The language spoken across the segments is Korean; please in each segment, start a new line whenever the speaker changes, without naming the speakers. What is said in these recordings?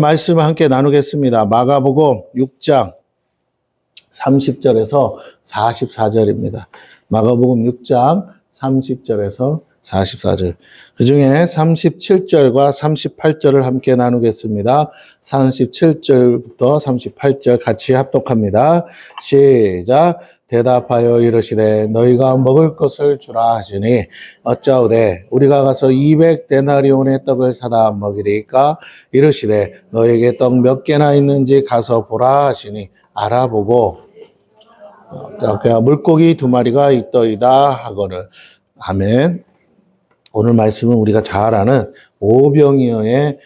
말씀을 함께 나누겠습니다. 마가복음 6장 30절에서 44절입니다. 마가복음 6장 30절에서 44절. 그 중에 37절과 38절을 함께 나누겠습니다. 37절부터 38절 같이 합독합니다. 시작. 대답하여 이르시되 너희가 먹을 것을 주라 하시니 어짜오되 우리가 가서 200데나리온의 떡을 사다 먹이리까. 이르시되 너에게 떡 몇 개나 있는지 가서 보라 하시니 알아보고 물고기 2마리가 있더이다 하거늘. 아멘. 오늘 말씀은 우리가 잘 아는 오병이어의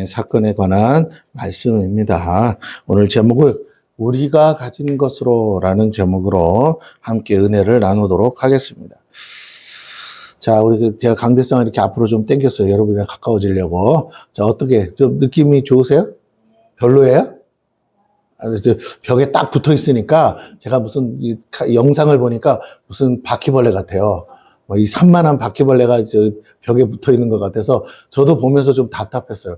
사건에 관한 말씀입니다. 오늘 제목을 우리가 가진 것으로 라는 제목으로 함께 은혜를 나누도록 하겠습니다. 자, 제가 강대상을 이렇게 앞으로 좀 당겼어요. 여러분이랑 가까워지려고. 자, 어떻게, 좀 느낌이 좋으세요? 별로예요? 벽에 딱 붙어 있으니까 제가 무슨 영상을 보니까 무슨 바퀴벌레 같아요. 이 산만한 바퀴벌레가 벽에 붙어 있는 것 같아서 저도 보면서 좀 답답했어요.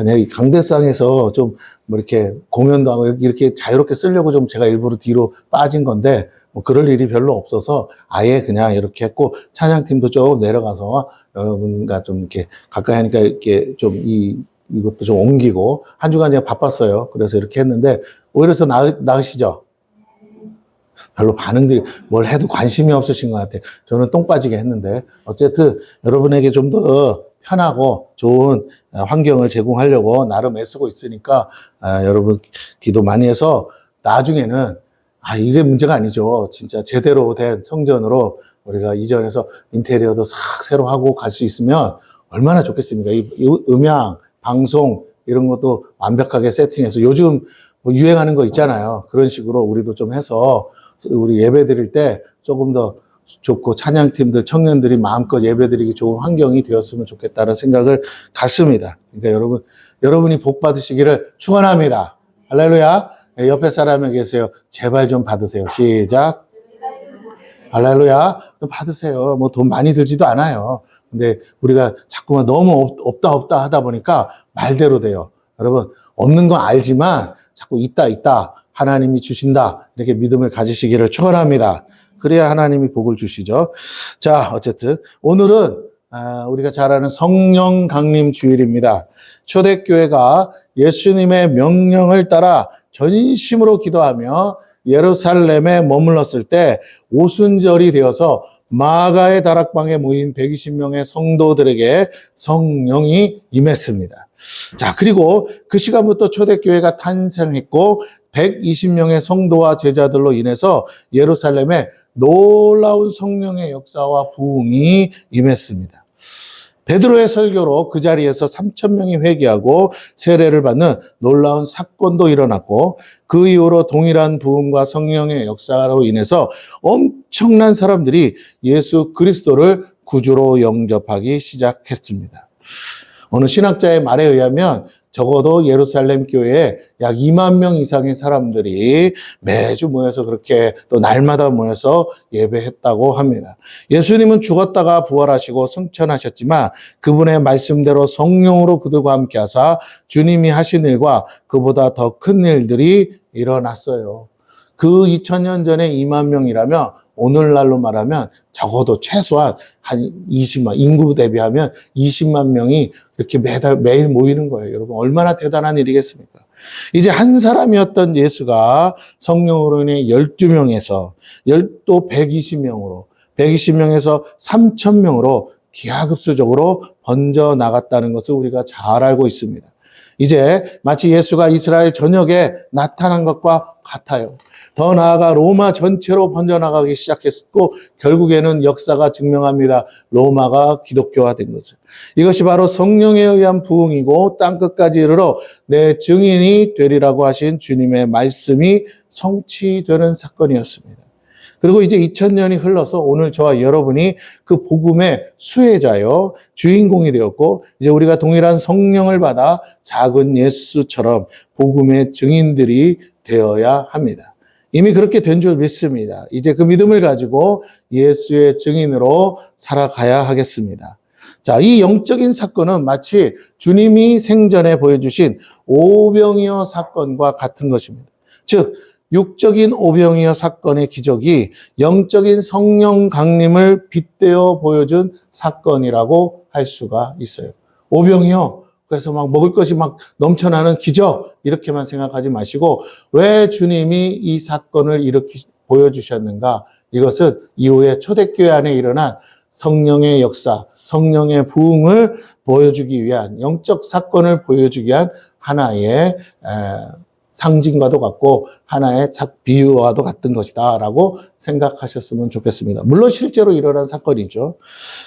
내가 이 강대상에서 좀 이렇게 공연도 하고 이렇게 자유롭게 쓰려고 좀 제가 일부러 뒤로 빠진 건데 그럴 일이 별로 없어서 아예 그냥 이렇게 했고, 찬양팀도 좀 내려가서 여러분과 좀 이렇게 가까이 하니까 이렇게 좀 이것도 좀 옮기고 한 주간 제가 바빴어요. 그래서 이렇게 했는데 오히려 더 나으시죠? 별로 반응들이 뭘 해도 관심이 없으신 것 같아요. 저는 똥 빠지게 했는데 어쨌든 여러분에게 좀 더 편하고 좋은 환경을 제공하려고 나름 애쓰고 있으니까 여러분 기도 많이 해서 나중에는 이게 문제가 아니죠. 진짜 제대로 된 성전으로 우리가 이전해서 인테리어도 싹 새로 하고 갈 수 있으면 얼마나 좋겠습니까? 이 음향, 방송 이런 것도 완벽하게 세팅해서 요즘 유행하는 거 있잖아요. 그런 식으로 우리도 좀 해서 우리 예배 드릴 때 조금 더 좋고 찬양팀들, 청년들이 마음껏 예배 드리기 좋은 환경이 되었으면 좋겠다는 생각을 갖습니다. 그러니까 여러분이 복 받으시기를 축원합니다. 할렐루야. 옆에 사람이 계세요. 제발 좀 받으세요. 시작. 할렐루야. 좀 받으세요. 뭐 돈 많이 들지도 않아요. 근데 우리가 자꾸만 너무 없다 하다 보니까 말대로 돼요. 여러분, 없는 건 알지만 자꾸 있다. 하나님이 주신다. 이렇게 믿음을 가지시기를 축원합니다. 그래야 하나님이 복을 주시죠. 자, 어쨌든 오늘은 우리가 잘 아는 성령 강림 주일입니다. 초대교회가 예수님의 명령을 따라 전심으로 기도하며 예루살렘에 머물렀을 때 오순절이 되어서 마가의 다락방에 모인 120명의 성도들에게 성령이 임했습니다. 자, 그리고 그 시간부터 초대교회가 탄생했고 120명의 성도와 제자들로 인해서 예루살렘에 놀라운 성령의 역사와 부흥이 임했습니다. 베드로의 설교로 그 자리에서 3,000명이 회개하고 세례를 받는 놀라운 사건도 일어났고, 그 이후로 동일한 부흥과 성령의 역사로 인해서 엄청난 사람들이 예수 그리스도를 구주로 영접하기 시작했습니다. 어느 신학자의 말에 의하면 적어도 예루살렘 교회에 약 2만 명 이상의 사람들이 매주 모여서 그렇게 또 날마다 모여서 예배했다고 합니다. 예수님은 죽었다가 부활하시고 승천하셨지만 그분의 말씀대로 성령으로 그들과 함께 하사 주님이 하신 일과 그보다 더 큰 일들이 일어났어요. 그 2000년 전에 2만 명이라면 오늘날로 말하면 적어도 최소한 한 20만, 인구 대비하면 20만 명이 이렇게 매일 모이는 거예요. 여러분, 얼마나 대단한 일이겠습니까? 이제 한 사람이었던 예수가 성령으로 인해 12명에서 또 120명에서 3,000명으로 기하급수적으로 번져 나갔다는 것을 우리가 잘 알고 있습니다. 이제 마치 예수가 이스라엘 전역에 나타난 것과 같아요. 더 나아가 로마 전체로 번져나가기 시작했고 결국에는 역사가 증명합니다. 로마가 기독교화된 것을. 이것이 바로 성령에 의한 부흥이고 땅끝까지 이르러 내 증인이 되리라고 하신 주님의 말씀이 성취되는 사건이었습니다. 그리고 이제 2000년이 흘러서 오늘 저와 여러분이 그 복음의 수혜자요, 주인공이 되었고 이제 우리가 동일한 성령을 받아 작은 예수처럼 복음의 증인들이 되어야 합니다. 이미 그렇게 된 줄 믿습니다. 이제 그 믿음을 가지고 예수의 증인으로 살아가야 하겠습니다. 자, 이 영적인 사건은 마치 주님이 생전에 보여주신 오병이어 사건과 같은 것입니다. 즉, 육적인 오병이어 사건의 기적이 영적인 성령 강림을 빗대어 보여준 사건이라고 할 수가 있어요. 오병이어, 그래서 막 먹을 것이 막 넘쳐나는 기적, 이렇게만 생각하지 마시고, 왜 주님이 이 사건을 이렇게 보여주셨는가? 이것은 이후에 초대교회 안에 일어난 성령의 역사, 성령의 부흥을 보여주기 위한, 영적 사건을 보여주기 위한 하나의 상징과도 같고 하나의 비유와도 같은 것이다 라고 생각하셨으면 좋겠습니다. 물론 실제로 일어난 사건이죠.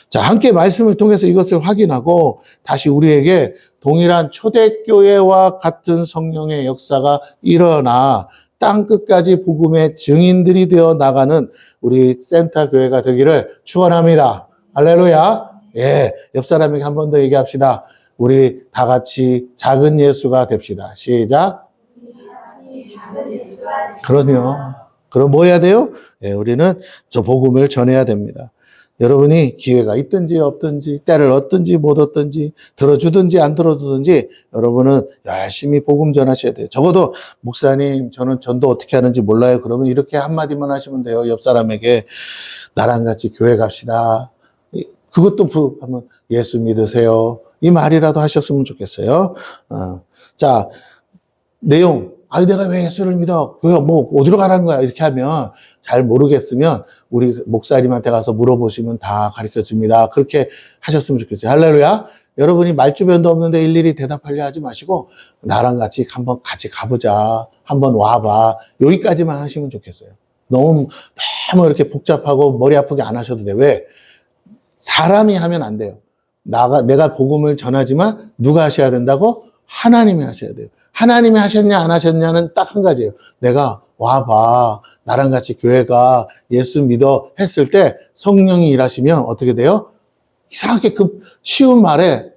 자, 함께 말씀을 통해서 이것을 확인하고 다시 우리에게 동일한 초대교회와 같은 성령의 역사가 일어나 땅 끝까지 복음의 증인들이 되어 나가는 우리 센터 교회가 되기를 축원합니다. 할렐루야. 예, 옆 사람에게 한 번 더 얘기합시다. 우리 다 같이 작은 예수가 됩시다. 시작. 그럼요. 그럼 뭐 해야 돼요? 예, 우리는 저 복음을 전해야 됩니다. 여러분이 기회가 있든지 없든지, 때를 얻든지 못 얻든지, 들어주든지 안 들어주든지, 여러분은 열심히 복음 전하셔야 돼요. 적어도, 목사님, 저는 전도 어떻게 하는지 몰라요. 그러면 이렇게 한마디만 하시면 돼요. 옆 사람에게, 나랑 같이 교회 갑시다. 그것도 하면 예수 믿으세요. 이 말이라도 하셨으면 좋겠어요. 자, 내용. 내가 왜 예수를 믿어? 교회 뭐 어디로 가라는 거야? 이렇게 하면 잘 모르겠으면 우리 목사님한테 가서 물어보시면 다 가르쳐 줍니다. 그렇게 하셨으면 좋겠어요. 할렐루야. 여러분이 말주변도 없는데 일일이 대답하려 하지 마시고 나랑 같이 한번 같이 가보자. 한번 와봐. 여기까지만 하시면 좋겠어요. 너무 이렇게 복잡하고 머리 아프게 안 하셔도 돼요. 왜? 사람이 하면 안 돼요. 내가 복음을 전하지만 누가 하셔야 된다고? 하나님이 하셔야 돼요. 하나님이 하셨냐 안 하셨냐는 딱 한 가지예요. 내가 와봐. 나랑 같이 교회가 예수 믿어 했을 때 성령이 일하시면 어떻게 돼요? 이상하게 그 쉬운 말에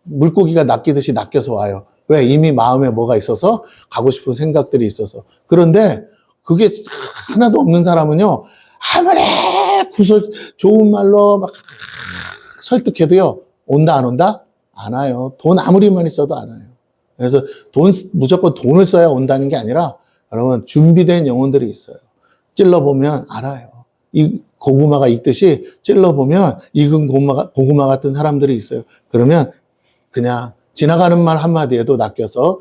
물고기가 낚이듯이 낚여서 와요. 왜? 이미 마음에 뭐가 있어서 가고 싶은 생각들이 있어서. 그런데 그게 하나도 없는 사람은요. 아무리 좋은 말로 막 설득해도요. 온다 안 온다? 안 와요. 돈 아무리 많이 써도 안 와요. 그래서 무조건 돈을 써야 온다는 게 아니라 여러분 준비된 영혼들이 있어요. 찔러보면 알아요. 이 고구마가 익듯이 찔러보면 익은 고구마 같은 사람들이 있어요. 그러면 그냥 지나가는 말 한마디에도 낚여서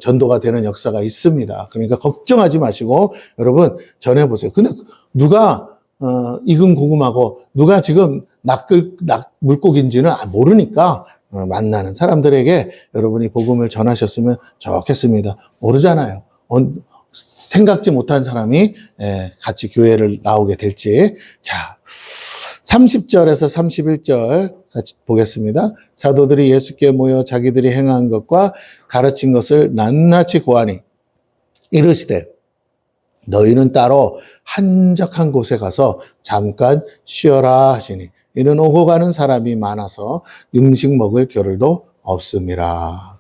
전도가 되는 역사가 있습니다. 그러니까 걱정하지 마시고 여러분 전해보세요. 근데 누가 익은 고구마고 누가 지금 물고기인지는 모르니까 만나는 사람들에게 여러분이 복음을 전하셨으면 좋겠습니다. 모르잖아요. 생각지 못한 사람이 같이 교회를 나오게 될지. 자, 30절에서 31절 같이 보겠습니다. 사도들이 예수께 모여 자기들이 행한 것과 가르친 것을 낱낱이 고하니 이르시되 너희는 따로 한적한 곳에 가서 잠깐 쉬어라 하시니 이는 오고 가는 사람이 많아서 음식 먹을 겨를도 없음이라.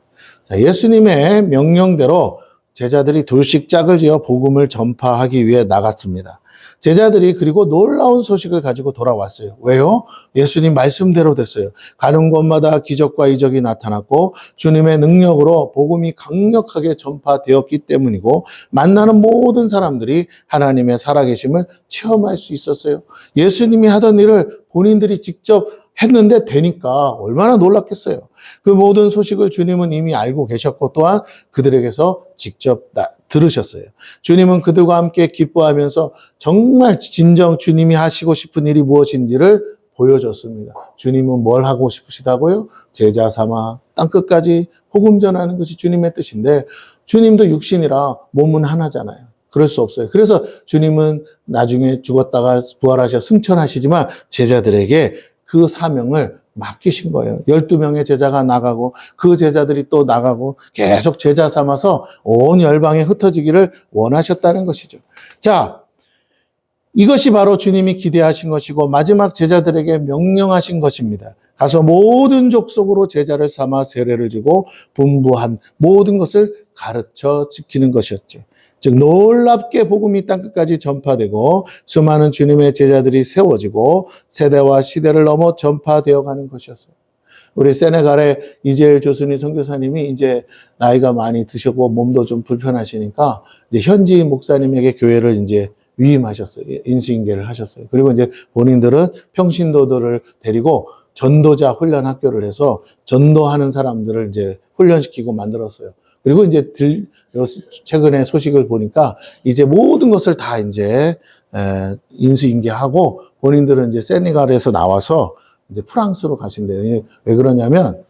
자, 예수님의 명령대로 제자들이 둘씩 짝을 지어 복음을 전파하기 위해 나갔습니다. 제자들이 그리고 놀라운 소식을 가지고 돌아왔어요. 왜요? 예수님 말씀대로 됐어요. 가는 곳마다 기적과 이적이 나타났고 주님의 능력으로 복음이 강력하게 전파되었기 때문이고 만나는 모든 사람들이 하나님의 살아계심을 체험할 수 있었어요. 예수님이 하던 일을 본인들이 직접 했는데 되니까 얼마나 놀랐겠어요. 그 모든 소식을 주님은 이미 알고 계셨고 또한 그들에게서 직접 들으셨어요. 주님은 그들과 함께 기뻐하면서 정말 진정 주님이 하시고 싶은 일이 무엇인지를 보여줬습니다. 주님은 뭘 하고 싶으시다고요? 제자 삼아 땅끝까지 복음 전하는 것이 주님의 뜻인데 주님도 육신이라 몸은 하나잖아요. 그럴 수 없어요. 그래서 주님은 나중에 죽었다가 부활하셔 승천하시지만 제자들에게 그 사명을 맡기신 거예요. 12명의 제자가 나가고 그 제자들이 또 나가고 계속 제자 삼아서 온 열방에 흩어지기를 원하셨다는 것이죠. 자, 이것이 바로 주님이 기대하신 것이고 마지막 제자들에게 명령하신 것입니다. 가서 모든 족속으로 제자를 삼아 세례를 주고 분부한 모든 것을 가르쳐 지키는 것이었죠. 즉 놀랍게 복음이 땅끝까지 전파되고 수많은 주님의 제자들이 세워지고 세대와 시대를 넘어 전파되어 가는 것이었어요. 우리 세네갈의 이재일 조순희 선교사님이 이제 나이가 많이 드셨고 몸도 좀 불편하시니까 이제 현지 목사님에게 교회를 이제 위임하셨어요. 인수인계를 하셨어요. 그리고 이제 본인들은 평신도들을 데리고 전도자 훈련 학교를 해서 전도하는 사람들을 이제 훈련시키고 만들었어요. 그리고 이제 최근에 소식을 보니까 이제 모든 것을 다 이제 인수인계하고 본인들은 이제 세네갈에서 나와서 이제 프랑스로 가신대요. 왜 그러냐면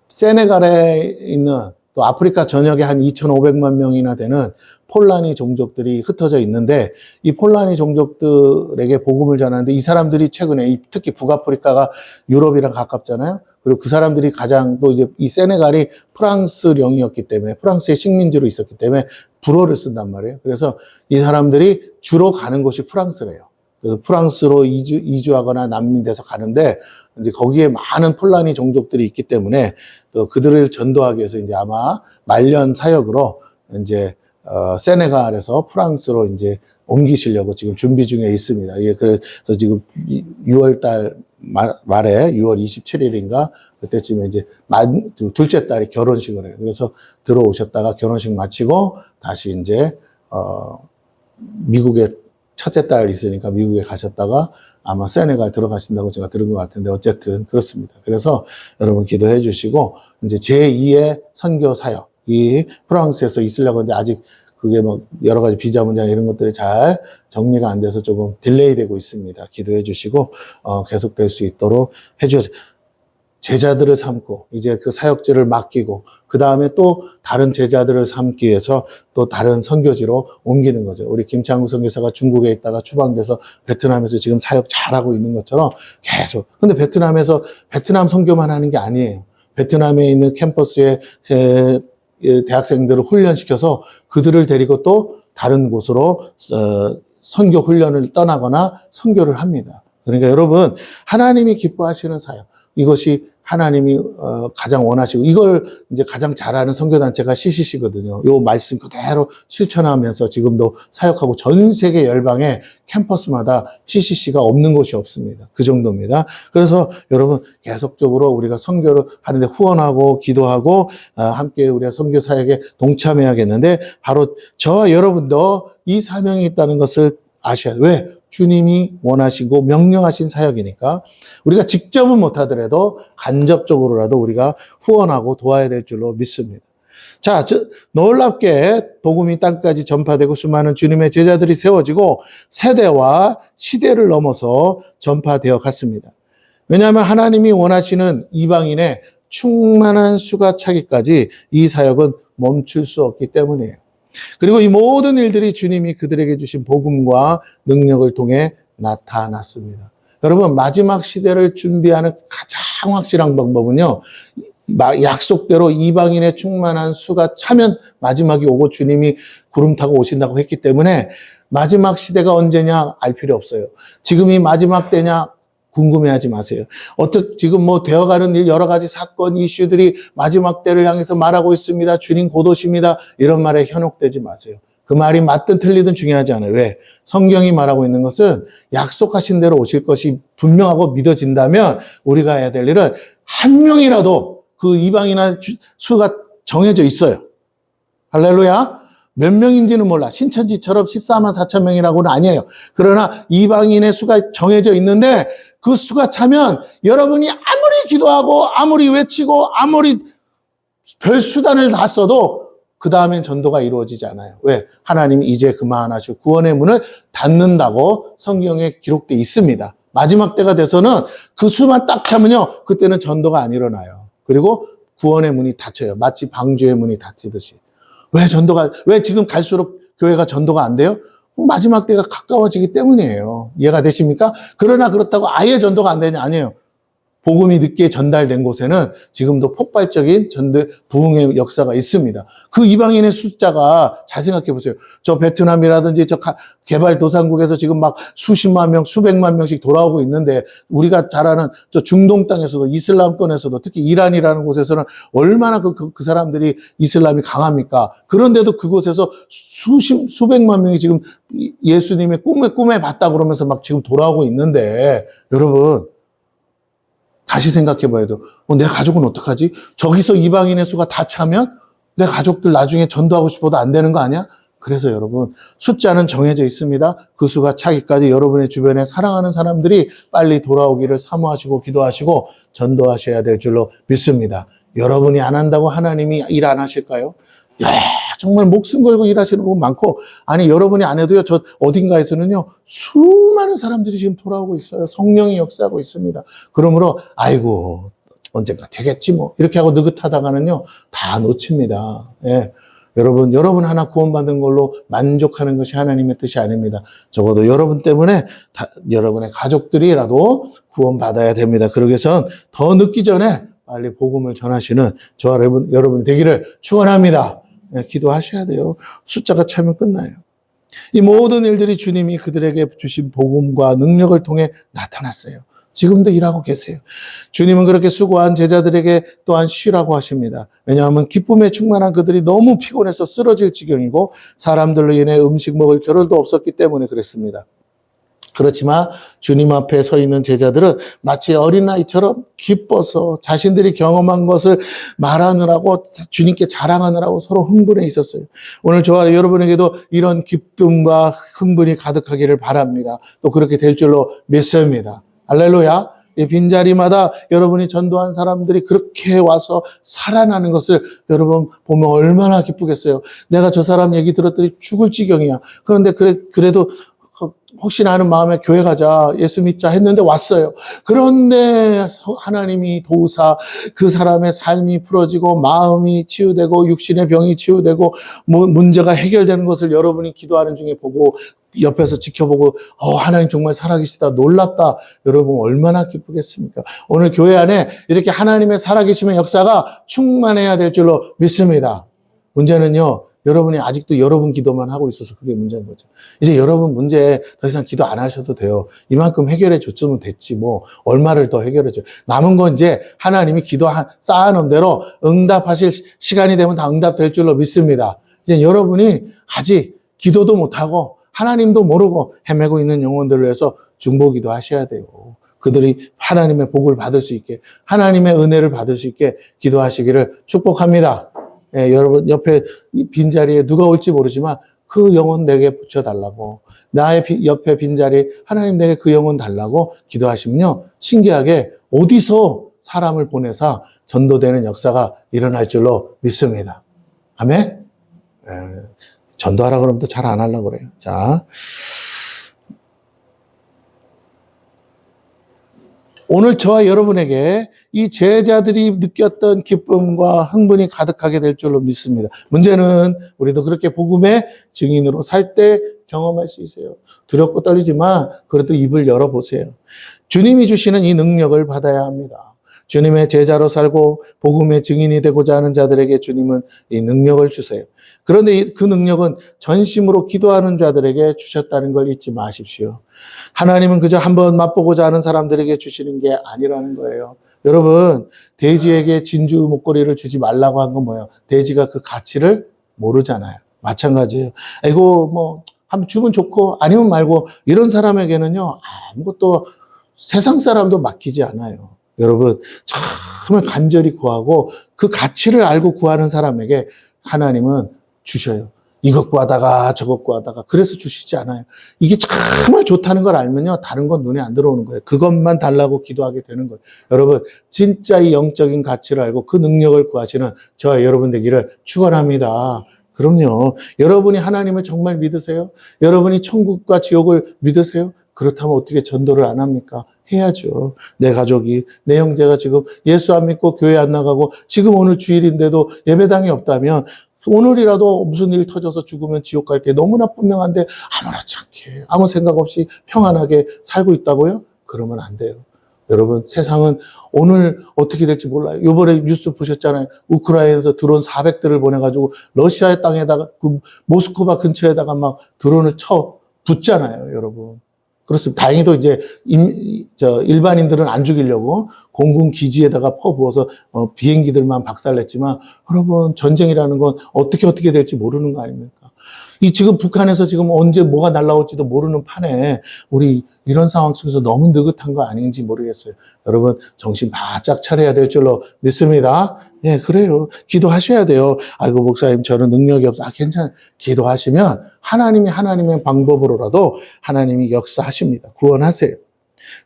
세네갈에 있는 또 아프리카 전역에 한 2,500만 명이나 되는 폴라니 종족들이 흩어져 있는데 이 폴라니 종족들에게 복음을 전하는데 이 사람들이 최근에 특히 북아프리카가 유럽이랑 가깝잖아요. 그리고 그 사람들이 가장 또 이제 이 세네갈이 프랑스령이었기 때문에 프랑스의 식민지로 있었기 때문에 불어를 쓴단 말이에요. 그래서 이 사람들이 주로 가는 곳이 프랑스래요. 그래서 프랑스로 이주하거나 난민돼서 가는데 이제 거기에 많은 폴라니 종족들이 있기 때문에 또 그들을 전도하기 위해서 이제 아마 말년 사역으로 이제 세네갈에서 프랑스로 이제 옮기시려고 지금 준비 중에 있습니다. 예, 그래서 지금 6월 달 말에 6월 27일인가 그때쯤에 이제 둘째 딸이 결혼식을 해요. 그래서 들어오셨다가 결혼식 마치고 다시 이제 미국에 첫째 딸 있으니까 미국에 가셨다가 아마 세네갈 들어가신다고 제가 들은 것 같은데 어쨌든 그렇습니다. 그래서 여러분 기도해 주시고 이제 제2의 선교 사역 이 프랑스에서 있으려고 하는데 아직 그게 막 여러 가지 비자 문제 이런 것들이 잘 정리가 안 돼서 조금 딜레이 되고 있습니다. 기도해 주시고 계속될 수 있도록 해 주세요. 제자들을 삼고 이제 그 사역지를 맡기고 그 다음에 또 다른 제자들을 삼기 위해서 또 다른 선교지로 옮기는 거죠. 우리 김창국 선교사가 중국에 있다가 추방돼서 베트남에서 지금 사역 잘하고 있는 것처럼 계속. 근데 베트남에서 베트남 선교만 하는 게 아니에요. 베트남에 있는 캠퍼스에 대학생들을 훈련시켜서 그들을 데리고 또 다른 곳으로 선교 훈련을 떠나거나 선교를 합니다. 그러니까 여러분 하나님이 기뻐하시는 사역 이것이 하나님이 가장 원하시고 이걸 이제 가장 잘하는 선교단체가 CCC거든요. 이 말씀 그대로 실천하면서 지금도 사역하고 전 세계 열방의 캠퍼스마다 CCC가 없는 곳이 없습니다. 그 정도입니다. 그래서 여러분 계속적으로 우리가 선교를 하는데 후원하고 기도하고 함께 우리가 선교 사역에 동참해야겠는데 바로 저와 여러분도 이 사명이 있다는 것을 아셔야 돼요. 왜? 주님이 원하시고 명령하신 사역이니까 우리가 직접은 못하더라도 간접적으로라도 우리가 후원하고 도와야 될 줄로 믿습니다. 자, 놀랍게 복음이 땅까지 전파되고 수많은 주님의 제자들이 세워지고 세대와 시대를 넘어서 전파되어 갔습니다. 왜냐하면 하나님이 원하시는 이방인의 충만한 수가 차기까지 이 사역은 멈출 수 없기 때문이에요. 그리고 이 모든 일들이 주님이 그들에게 주신 복음과 능력을 통해 나타났습니다. 여러분 마지막 시대를 준비하는 가장 확실한 방법은요. 약속대로 이방인의 충만한 수가 차면 마지막이 오고 주님이 구름 타고 오신다고 했기 때문에 마지막 시대가 언제냐 알 필요 없어요. 지금이 마지막 때냐 궁금해하지 마세요. 지금 되어가는 일 여러 가지 사건 이슈들이 마지막 때를 향해서 말하고 있습니다. 주님 곧 오십니다. 이런 말에 현혹되지 마세요. 그 말이 맞든 틀리든 중요하지 않아요. 왜? 성경이 말하고 있는 것은 약속하신 대로 오실 것이 분명하고 믿어진다면 우리가 해야 될 일은 한 명이라도 그 이방인의 수가 정해져 있어요. 할렐루야. 몇 명인지는 몰라. 신천지처럼 14만 4천 명이라고는 아니에요. 그러나 이방인의 수가 정해져 있는데 그 수가 차면 여러분이 아무리 기도하고 아무리 외치고 아무리 별 수단을 다 써도 그 다음엔 전도가 이루어지지 않아요. 왜? 하나님이 이제 그만하시고 구원의 문을 닫는다고 성경에 기록되어 있습니다. 마지막 때가 돼서는 그 수만 딱 차면요. 그때는 전도가 안 일어나요. 그리고 구원의 문이 닫혀요. 마치 방주의 문이 닫히듯이. 왜 지금 갈수록 교회가 전도가 안 돼요? 마지막 때가 가까워지기 때문이에요. 이해가 되십니까? 그러나 그렇다고 아예 전도가 안 되냐? 아니에요. 복음이 늦게 전달된 곳에는 지금도 폭발적인 부흥의 역사가 있습니다. 그 이방인의 숫자가 잘 생각해 보세요. 저 베트남이라든지 저 개발도상국에서 지금 막 수십만 명, 수백만 명씩 돌아오고 있는데 우리가 잘 아는 저 중동 땅에서도 이슬람권에서도 특히 이란이라는 곳에서는 얼마나 그 사람들이 이슬람이 강합니까? 그런데도 그곳에서 수백만 명이 지금 예수님의 꿈에 봤다 그러면서 막 지금 돌아오고 있는데 여러분 다시 생각해 봐야 돼요. 내 가족은 어떡하지? 저기서 이방인의 수가 다 차면 내 가족들 나중에 전도하고 싶어도 안 되는 거 아니야? 그래서 여러분 숫자는 정해져 있습니다. 그 수가 차기까지 여러분의 주변에 사랑하는 사람들이 빨리 돌아오기를 사모하시고 기도하시고 전도하셔야 될 줄로 믿습니다. 여러분이 안 한다고 하나님이 일 안 하실까요? 야, 정말 목숨 걸고 일하시는 분 많고, 아니 여러분이 안 해도요, 저 어딘가에서는요 수많은 사람들이 지금 돌아오고 있어요. 성령이 역사하고 있습니다. 그러므로 아이고 언젠가 되겠지 뭐 이렇게 하고 느긋하다가는요 다 놓칩니다. 예. 여러분 하나 구원받은 걸로 만족하는 것이 하나님의 뜻이 아닙니다. 적어도 여러분 때문에 여러분의 가족들이라도 구원받아야 됩니다. 그러기 위해선 더 늦기 전에 빨리 복음을 전하시는 저와 여러분 되기를 축원합니다. 기도하셔야 돼요. 숫자가 차면 끝나요. 이 모든 일들이 주님이 그들에게 주신 복음과 능력을 통해 나타났어요. 지금도 일하고 계세요. 주님은 그렇게 수고한 제자들에게 또한 쉬라고 하십니다. 왜냐하면 기쁨에 충만한 그들이 너무 피곤해서 쓰러질 지경이고 사람들로 인해 음식 먹을 겨를도 없었기 때문에 그랬습니다. 그렇지만 주님 앞에 서 있는 제자들은 마치 어린아이처럼 기뻐서 자신들이 경험한 것을 말하느라고 주님께 자랑하느라고 서로 흥분해 있었어요. 오늘 저와 여러분에게도 이런 기쁨과 흥분이 가득하기를 바랍니다. 또 그렇게 될 줄로 믿습니다. 할렐루야. 이 빈자리마다 여러분이 전도한 사람들이 그렇게 와서 살아나는 것을 여러분 보면 얼마나 기쁘겠어요. 내가 저 사람 얘기 들었더니 죽을 지경이야. 그런데 그래도 혹시나 하는 마음에 교회 가자, 예수 믿자 했는데 왔어요. 그런데 하나님이 도우사 그 사람의 삶이 풀어지고 마음이 치유되고 육신의 병이 치유되고 문제가 해결되는 것을 여러분이 기도하는 중에 보고 옆에서 지켜보고 하나님 정말 살아계시다, 놀랍다. 여러분 얼마나 기쁘겠습니까? 오늘 교회 안에 이렇게 하나님의 살아계심의 역사가 충만해야 될 줄로 믿습니다. 문제는요, 여러분이 아직도 여러분 기도만 하고 있어서 그게 문제인 거죠. 이제 여러분 문제 더 이상 기도 안 하셔도 돼요. 이만큼 해결해 줬으면 됐지 뭐 얼마를 더 해결해 줘요. 남은 건 이제 하나님이 기도 쌓아놓은 대로 응답하실 시간이 되면 다 응답될 줄로 믿습니다. 이제 여러분이 아직 기도도 못하고 하나님도 모르고 헤매고 있는 영혼들을 위해서 중보기도 하셔야 돼요. 그들이 하나님의 복을 받을 수 있게, 하나님의 은혜를 받을 수 있게 기도하시기를 축복합니다. 예, 여러분 옆에 빈자리에 누가 올지 모르지만 그 영혼 내게 붙여달라고, 나의 옆에 빈자리 하나님 내게 그 영혼 달라고 기도하시면요, 신기하게 어디서 사람을 보내서 전도되는 역사가 일어날 줄로 믿습니다. 아멘? 예, 전도하라 그러면 또 잘 안 하려고 그래요. 자, 오늘 저와 여러분에게 이 제자들이 느꼈던 기쁨과 흥분이 가득하게 될 줄로 믿습니다. 문제는 우리도 그렇게 복음의 증인으로 살 때 경험할 수 있어요. 두렵고 떨리지만 그래도 입을 열어보세요. 주님이 주시는 이 능력을 받아야 합니다. 주님의 제자로 살고 복음의 증인이 되고자 하는 자들에게 주님은 이 능력을 주세요. 그런데 그 능력은 전심으로 기도하는 자들에게 주셨다는 걸 잊지 마십시오. 하나님은 그저 한번 맛보고자 하는 사람들에게 주시는 게 아니라는 거예요. 여러분, 돼지에게 진주 목걸이를 주지 말라고 한 건 뭐예요? 돼지가 그 가치를 모르잖아요. 마찬가지예요. 이거 뭐 한번 주면 좋고 아니면 말고, 이런 사람에게는요 아무것도 세상 사람도 맡기지 않아요. 여러분, 정말 간절히 구하고 그 가치를 알고 구하는 사람에게 하나님은 주셔요. 이것 구하다가 저것 구하다가, 그래서 주시지 않아요. 이게 정말 좋다는 걸 알면요, 다른 건 눈에 안 들어오는 거예요. 그것만 달라고 기도하게 되는 거예요. 여러분, 진짜 이 영적인 가치를 알고 그 능력을 구하시는 저와 여러분 되기를 축원합니다. 그럼요. 여러분이 하나님을 정말 믿으세요? 여러분이 천국과 지옥을 믿으세요? 그렇다면 어떻게 전도를 안 합니까? 해야죠. 내 가족이, 내 형제가 지금 예수 안 믿고 교회 안 나가고 지금 오늘 주일인데도 예배당이 없다면, 오늘이라도 무슨 일이 터져서 죽으면 지옥 갈 게 너무나 분명한데 아무렇지 않게 아무 생각 없이 평안하게 살고 있다고요? 그러면 안 돼요. 여러분, 세상은 오늘 어떻게 될지 몰라요. 이번에 뉴스 보셨잖아요. 우크라이나에서 드론 400대를 보내가지고 러시아의 땅에다가 그 모스크바 근처에다가 막 드론을 쳐 붙잖아요, 여러분. 그렇습니다. 다행히도 이제 일반인들은 안 죽이려고 공군 기지에다가 퍼부어서 비행기들만 박살냈지만, 여러분, 전쟁이라는 건 어떻게 될지 모르는 거 아닙니까? 지금 북한에서 지금 언제 뭐가 날라올지도 모르는 판에 우리 이런 상황 속에서 너무 느긋한 거 아닌지 모르겠어요. 여러분, 정신 바짝 차려야 될 줄로 믿습니다. 예, 그래요. 기도하셔야 돼요. 아이고, 목사님, 저는 능력이 없어. 괜찮아요. 기도하시면 하나님이 하나님의 방법으로라도 하나님이 역사하십니다. 구원하세요.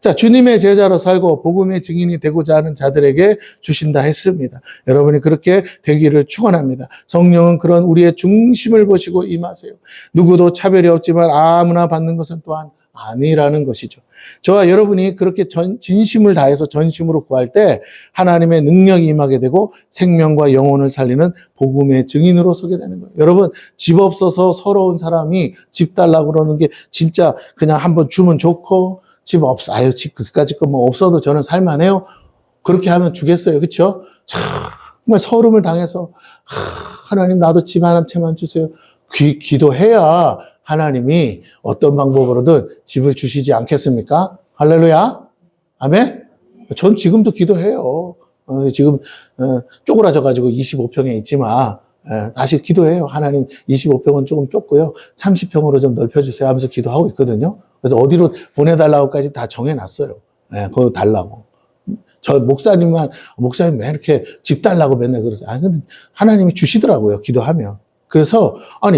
자, 주님의 제자로 살고 복음의 증인이 되고자 하는 자들에게 주신다 했습니다. 여러분이 그렇게 되기를 축원합니다. 성령은 그런 우리의 중심을 보시고 임하세요. 누구도 차별이 없지만 아무나 받는 것은 또한 아니라는 것이죠. 저와 여러분이 그렇게 진심을 다해서 전심으로 구할 때 하나님의 능력이 임하게 되고 생명과 영혼을 살리는 복음의 증인으로 서게 되는 거예요. 여러분, 집 없어서 서러운 사람이 집 달라고 그러는 게 진짜 그냥 한번 주면 좋고, 집 없어. 아유, 집 그까짓 거 뭐 없어도 저는 살만해요. 그렇게 하면 주겠어요. 그렇죠? 정말 서름을 당해서 하나님 나도 집 한 채만 주세요. 기도해야 하나님이 어떤 방법으로든 집을 주시지 않겠습니까? 할렐루야. 아멘. 전 지금도 기도해요. 지금 쪼그라져가지고 25평에 있지만 다시 기도해요. 하나님 25평은 조금 좁고요. 30평으로 좀 넓혀주세요 하면서 기도하고 있거든요. 그래서 어디로 보내달라고까지 다 정해놨어요. 그거 달라고. 저 목사님 왜 이렇게 집 달라고 맨날 그러세요? 근데 하나님이 주시더라고요. 기도하면. 그래서,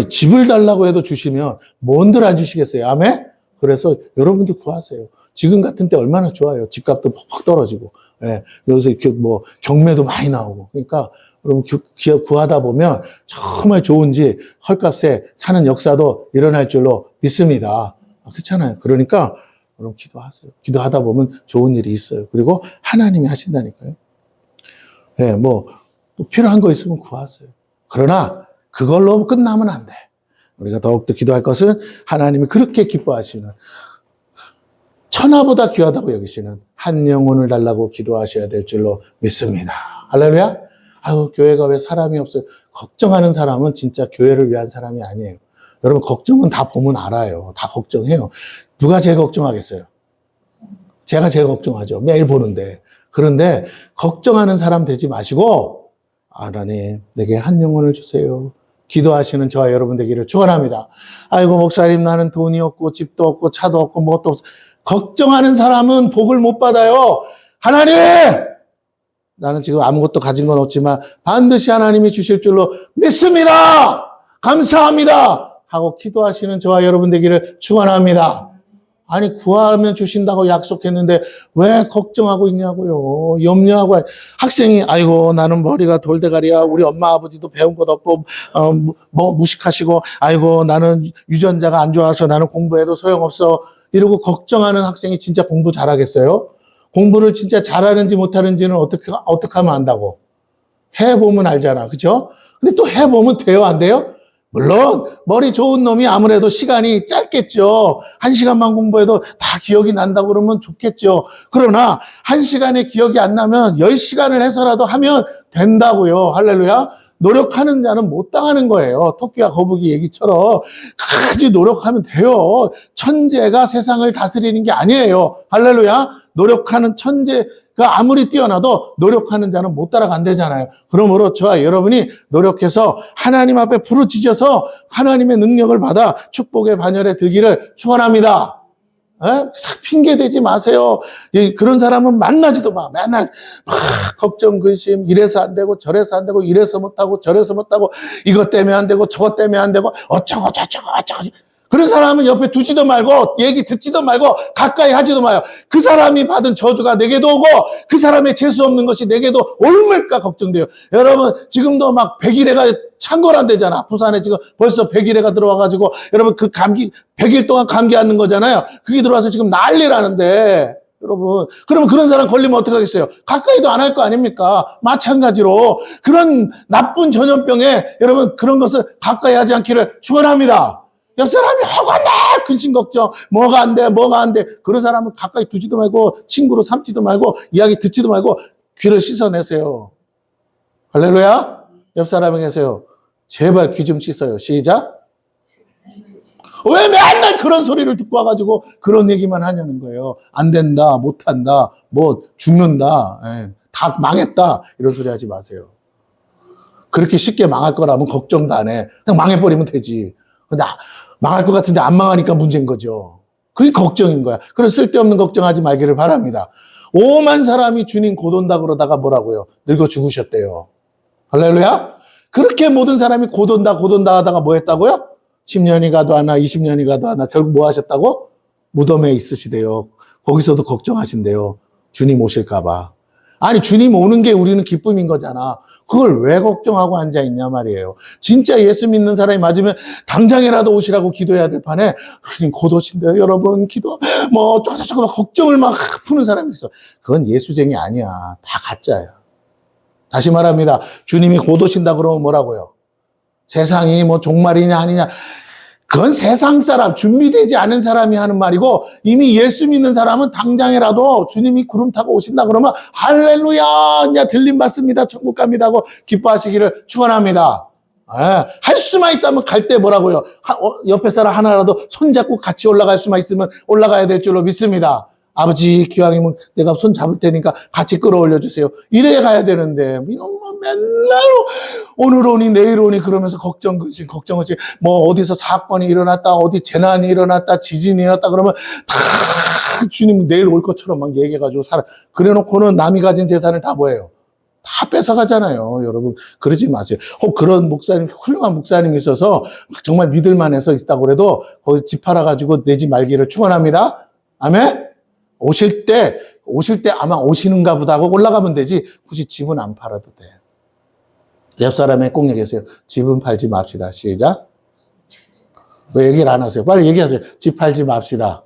집을 달라고 해도 주시면 뭔들 안 주시겠어요? 아멘? 그래서 여러분도 구하세요. 지금 같은 때 얼마나 좋아요. 집값도 퍽퍽 떨어지고. 여기서 이렇게 경매도 많이 나오고. 그러니까, 여러분 구하다 보면 정말 좋은지 헐값에 사는 역사도 일어날 줄로 믿습니다. 그렇잖아요. 그러니까 여러분 기도하세요. 기도하다 보면 좋은 일이 있어요. 그리고 하나님이 하신다니까요. 또 필요한 거 있으면 구하세요. 그러나 그걸로 끝나면 안 돼. 우리가 더욱더 기도할 것은 하나님이 그렇게 기뻐하시는, 천하보다 귀하다고 여기시는 한 영혼을 달라고 기도하셔야 될 줄로 믿습니다. 할렐루야. 교회가 왜 사람이 없어요? 걱정하는 사람은 진짜 교회를 위한 사람이 아니에요. 여러분, 걱정은 다 보면 알아요. 다 걱정해요. 누가 제일 걱정하겠어요? 제가 제일 걱정하죠. 매일 보는데. 그런데 걱정하는 사람 되지 마시고, 하나님, 내게 한 영혼을 주세요. 기도하시는 저와 여러분 되기를 축원합니다. 아이고, 목사님, 나는 돈이 없고 집도 없고 차도 없고 뭣도 없어. 걱정하는 사람은 복을 못 받아요. 하나님! 나는 지금 아무것도 가진 건 없지만 반드시 하나님이 주실 줄로 믿습니다. 감사합니다. 하고 기도하시는 저와 여러분 되기를 축원합니다. 구하면 주신다고 약속했는데 왜 걱정하고 있냐고요. 염려하고. 학생이 아이고 나는 머리가 돌대가리야. 우리 엄마 아버지도 배운 것 없고 무식하시고 아이고 나는 유전자가 안 좋아서 나는 공부해도 소용없어. 이러고 걱정하는 학생이 진짜 공부 잘하겠어요? 공부를 진짜 잘하는지 못하는지는 어떻게 하면 안다고? 해보면 알잖아. 그죠? 근데 또 해보면 돼요? 안 돼요? 물론 머리 좋은 놈이 아무래도 시간이 짧겠죠. 1시간만 공부해도 다 기억이 난다고 그러면 좋겠죠. 그러나 1시간에 기억이 안 나면 10시간을 해서라도 하면 된다고요. 할렐루야. 노력하는 자는 못 당하는 거예요. 토끼와 거북이 얘기처럼 끝까지 노력하면 돼요. 천재가 세상을 다스리는 게 아니에요. 할렐루야. 노력하는 천재가 아무리 뛰어나도 노력하는 자는 못 따라간다잖아요. 그러므로 저와 여러분이 노력해서 하나님 앞에 부르짖어서 하나님의 능력을 받아 축복의 반열에 들기를 축원합니다. 핑계 대지 마세요. 그런 사람은 만나지도 마. 맨날 걱정, 근심, 이래서 안 되고 저래서 안 되고 이래서 못하고 저래서 못하고 이것 때문에 안 되고 저것 때문에 안 되고 어쩌고 저쩌고. 그런 사람은 옆에 두지도 말고 얘기 듣지도 말고 가까이 하지도 마요. 그 사람이 받은 저주가 내게도 오고 그 사람의 재수 없는 것이 내게도 옮을까 걱정돼요. 여러분 지금도 막 100일애가 창궐한대잖아. 부산에 지금 벌써 100일애가 들어와가지고 여러분 그 감기 100일 동안 감기 앓는 거잖아요. 그게 들어와서 지금 난리라는데 여러분 그러면 그런 사람 걸리면 어떡하겠어요? 가까이도 안 할 거 아닙니까? 마찬가지로 그런 나쁜 전염병에 여러분 그런 것을 가까이 하지 않기를 축원합니다. 옆 사람이 허간다 근심 걱정 뭐가 안 돼 뭐가 안 돼 그런 사람은 가까이 두지도 말고 친구로 삼지도 말고 이야기 듣지도 말고 귀를 씻어내세요. 할렐루야. 옆 사람에게서요 제발 귀 좀 씻어요. 시작. 왜 맨날 그런 소리를 듣고 와가지고 그런 얘기만 하냐는 거예요. 안 된다, 못한다, 뭐 죽는다, 다 망했다 이런 소리 하지 마세요. 그렇게 쉽게 망할 거라면 걱정도 안 해. 그냥 망해버리면 되지. 근데 망할 것 같은데 안 망하니까 문제인 거죠. 그게 걱정인 거야. 그런 쓸데없는 걱정하지 말기를 바랍니다. 오만 사람이 주님 곧 온다 그러다가 뭐라고요? 늙어 죽으셨대요. 할렐루야? 그렇게 모든 사람이 곧 온다 하다가 뭐 했다고요? 10년이 가도 하나 20년이 가도 하나 결국 뭐 하셨다고? 무덤에 있으시대요. 거기서도 걱정하신대요. 주님 오실까 봐. 아니 주님 오는 게 우리는 기쁨인 거잖아. 그걸 왜 걱정하고 앉아있냐 말이에요. 진짜 예수 믿는 사람이 맞으면 당장이라도 오시라고 기도해야 될 판에 주님 곧 오신대요. 여러분 기도 뭐 쪼쪼쪼 걱정을 막 푸는 사람이 있어. 그건 예수쟁이 아니야. 다 가짜야. 다시 말합니다. 주님이 곧 오신다 그러면 뭐라고요? 세상이 뭐 종말이냐 아니냐. 그건 세상 사람, 준비되지 않은 사람이 하는 말이고 이미 예수 믿는 사람은 당장이라도 주님이 구름 타고 오신다 그러면 할렐루야, 이제 들림 받습니다. 천국 갑니다 하고 기뻐하시기를 축원합니다. 할 수만 있다면 갈 때 뭐라고요? 옆에 사람 하나라도 손잡고 같이 올라갈 수만 있으면 올라가야 될 줄로 믿습니다. 아버지 기왕이면 내가 손 잡을 테니까 같이 끌어올려 주세요. 이래야 가야 되는데 맨날 오늘 오니 내일 오니 그러면서 걱정 뭐 어디서 사건이 일어났다 어디 재난이 일어났다 지진이 일어났다 그러면 다 주님 내일 올 것처럼 막 얘기해가지고 그래놓고는 남이 가진 재산을 다 뭐예요? 다 뺏어가잖아요. 여러분 그러지 마세요. 혹 그런 목사님 훌륭한 목사님이 있어서 정말 믿을만해서 있다고 그래도 거기 집 팔아가지고 내지 말기를 축원합니다. 아멘. 오실 때 아마 오시는가 보다 하고 올라가면 되지 굳이 집은 안 팔아도 돼. 옆 사람에 꼭 얘기하세요. 집은 팔지 맙시다. 시작. 왜 얘기를 안 하세요? 빨리 얘기하세요. 집 팔지 맙시다.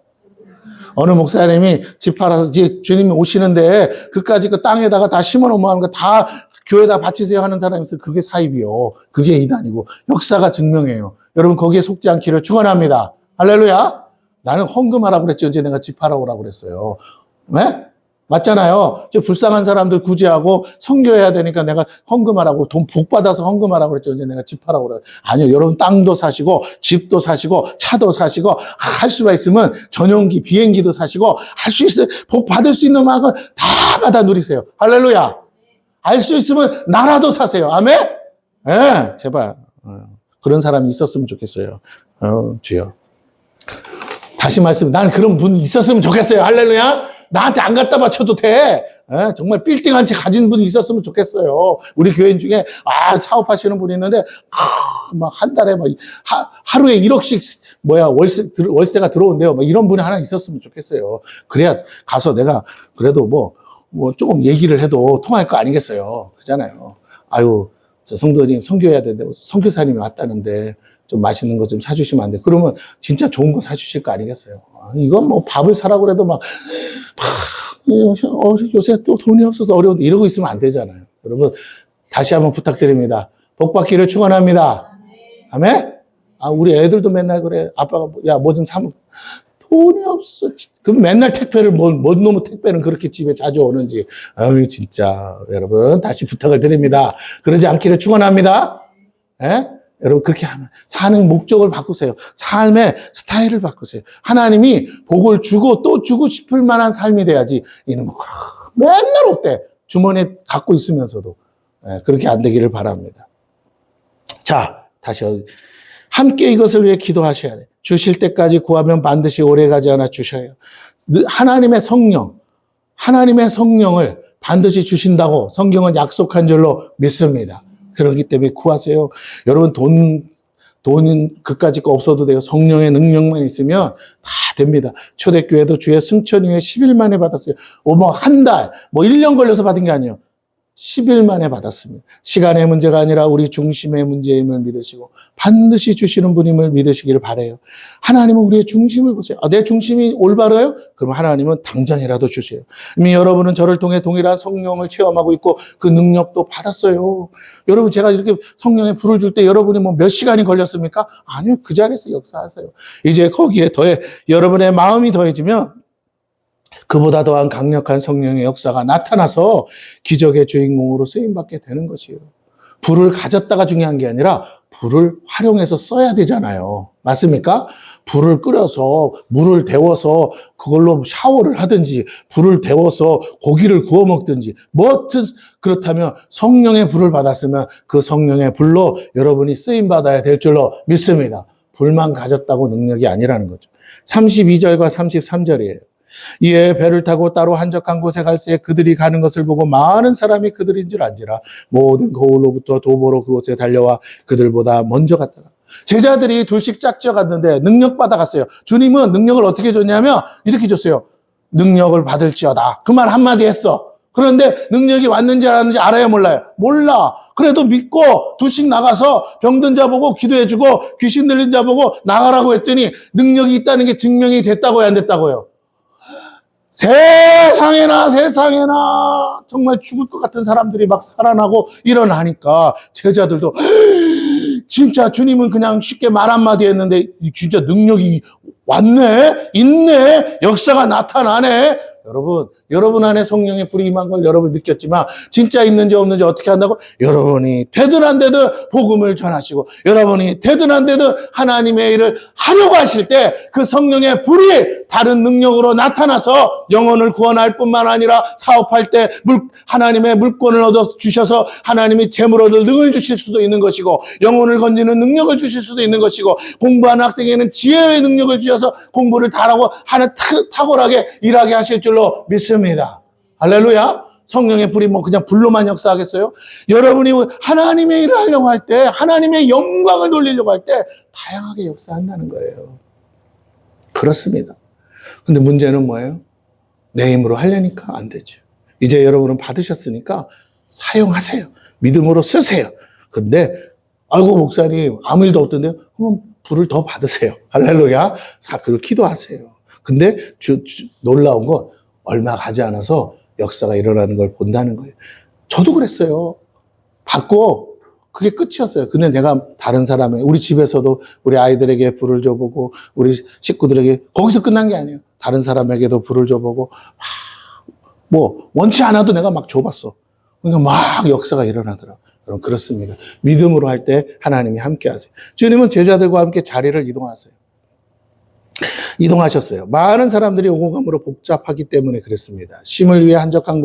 어느 목사님이 집 팔아서 주님이 오시는데 그까지 그 땅에다가 다 심어놓으면 다 교회에다 바치세요 하는 사람이 있어요. 그게 사입이요. 그게 이단이고 역사가 증명해요. 여러분 거기에 속지 않기를 축원합니다. 할렐루야. 나는 헌금하라고 그랬지 언제 내가 집 팔아오라고 그랬어요. 네? 맞잖아요. 저 불쌍한 사람들 구제하고 선교해야 되니까 내가 헌금하라고 돈 복 받아서 헌금하라고 그랬죠. 언제 내가 집 팔아오라고 그래요. 아니요. 여러분 땅도 사시고 집도 사시고 차도 사시고 할 수가 있으면 전용기 비행기도 사시고 할 수 있어요. 복 받을 수 있는 만큼 다 받아 누리세요. 할렐루야. 알 수 있으면 나라도 사세요. 아멘. 네, 제발 그런 사람이 있었으면 좋겠어요. 주여. 다시 말씀, 나는 그런 분 있었으면 좋겠어요. 할렐루야. 나한테 안 갖다 바쳐도 돼. 정말 빌딩 한 채 가진 분이 있었으면 좋겠어요. 우리 교인 중에 사업하시는 분이 있는데 막 한 달에 막 하루에 1억씩 월세가 들어온대요. 막 이런 분이 하나 있었으면 좋겠어요. 그래야 가서 내가 그래도 뭐 조금 얘기를 해도 통할 거 아니겠어요. 그잖아요. 아유, 저 성도님 선교해야 되는데 선교사님이 왔다는데 좀 맛있는 거 좀 사주시면 안 돼. 그러면 진짜 좋은 거 사주실 거 아니겠어요. 이건 뭐 밥을 사라고 그래도 요새 또 돈이 없어서 어려운데 이러고 있으면 안 되잖아요. 여러분 다시 한번 부탁드립니다. 복 받기를 축원합니다. 아멘. 우리 애들도 맨날 그래. 아빠가 야 뭐 좀 사면 돈이 없어. 그럼 맨날 택배를 뭔 놈의 택배는 그렇게 집에 자주 오는지. 아유 진짜 여러분 다시 부탁을 드립니다. 그러지 않기를 축원합니다. 예? 여러분 그렇게 하면 사는 목적을 바꾸세요. 삶의 스타일을 바꾸세요. 하나님이 복을 주고 또 주고 싶을 만한 삶이 돼야지. 이놈은 맨날 없대. 주머니에 갖고 있으면서도. 그렇게 안 되기를 바랍니다. 자, 다시 함께 이것을 위해 기도하셔야 돼요. 주실 때까지 구하면 반드시 오래가지 않아 주셔요. 하나님의 성령을 반드시 주신다고 성경은 약속한 줄로 믿습니다. 그렇기 때문에 구하세요. 여러분 돈은 그까짓 거 없어도 돼요. 성령의 능력만 있으면 다 됩니다. 초대교회도 주의 승천 후에 10일 만에 받았어요. 뭐 한 달, 뭐 1년 걸려서 받은 게 아니에요. 10일 만에 받았습니다. 시간의 문제가 아니라 우리 중심의 문제임을 믿으시고 반드시 주시는 분임을 믿으시기를 바라요. 하나님은 우리의 중심을 보세요. 내 중심이 올바르요? 그럼 하나님은 당장이라도 주세요. 이미 여러분은 저를 통해 동일한 성령을 체험하고 있고 그 능력도 받았어요. 여러분, 제가 이렇게 성령의 불을 줄 때 여러분이 뭐 몇 시간이 걸렸습니까? 아니요. 그 자리에서 역사하세요. 이제 거기에 더해 여러분의 마음이 더해지면 그보다 더한 강력한 성령의 역사가 나타나서 기적의 주인공으로 쓰임받게 되는 것이에요. 불을 가졌다가 중요한 게 아니라 불을 활용해서 써야 되잖아요. 맞습니까? 불을 끓여서 물을 데워서 그걸로 샤워를 하든지 불을 데워서 고기를 구워 먹든지 뭐든 그렇다면 성령의 불을 받았으면 그 성령의 불로 여러분이 쓰임받아야 될 줄로 믿습니다. 불만 가졌다고 능력이 아니라는 거죠. 32절과 33절이에요. 이에 배를 타고 따로 한적한 곳에 갈새 그들이 가는 것을 보고 많은 사람이 그들인 줄 안지라 모든 거울로부터 도보로 그곳에 달려와 그들보다 먼저 갔다가 제자들이 둘씩 짝지어 갔는데 능력 받아갔어요. 주님은 능력을 어떻게 줬냐면 이렇게 줬어요. 능력을 받을지어다. 그 말 한마디 했어. 그런데 능력이 왔는지 안 왔는지 알아요, 몰라요? 몰라. 그래도 믿고 둘씩 나가서 병든 자 보고 기도해주고 귀신 들린 자 보고 나가라고 했더니 능력이 있다는 게 증명이 됐다고요, 안 됐다고요? 세상에나 정말 죽을 것 같은 사람들이 막 살아나고 일어나니까 제자들도 진짜 주님은 그냥 쉽게 말 한마디 했는데 진짜 능력이 왔네, 있네, 역사가 나타나네. 여러분 안에 성령의 불이 임한 걸 여러분 느꼈지만 진짜 있는지 없는지 어떻게 한다고? 여러분이 되든 안 되든 복음을 전하시고 여러분이 되든 안 되든 하나님의 일을 하려고 하실 때 그 성령의 불이 다른 능력으로 나타나서 영혼을 구원할 뿐만 아니라 사업할 때 하나님의 물권을 얻어 주셔서 하나님이 재물 얻을 능을 주실 수도 있는 것이고 영혼을 건지는 능력을 주실 수도 있는 것이고 공부하는 학생에는 지혜의 능력을 주셔서 공부를 잘하고 하는 탁월하게 일하게 하실 줄로 믿습니다. 할렐루야. 성령의 불이 뭐 그냥 불로만 역사하겠어요? 여러분이 하나님의 일을 하려고 할 때, 하나님의 영광을 돌리려고 할 때 다양하게 역사한다는 거예요. 그렇습니다. 근데 문제는 뭐예요? 내 힘으로 하려니까 안 되죠. 이제 여러분은 받으셨으니까 사용하세요. 믿음으로 쓰세요. 근데 아이고 목사님 아무 일도 없던데요? 그럼 불을 더 받으세요. 할렐루야. 그리고 기도하세요. 근데 놀라운 건 얼마 가지 않아서 역사가 일어나는 걸 본다는 거예요. 저도 그랬어요. 받고 그게 끝이었어요. 근데 내가 다른 사람의 우리 집에서도 우리 아이들에게 불을 줘보고 우리 식구들에게 거기서 끝난 게 아니에요. 다른 사람에게도 불을 줘보고 뭐 원치 않아도 내가 막 줘봤어. 그러니까 막 역사가 일어나더라고요. 여러분 그렇습니다. 믿음으로 할 때 하나님이 함께 하세요. 주님은 제자들과 함께 자리를 이동하셨어요. 많은 사람들이 오고 감으로 복잡하기 때문에 그랬습니다. 쉼을 위해 한적한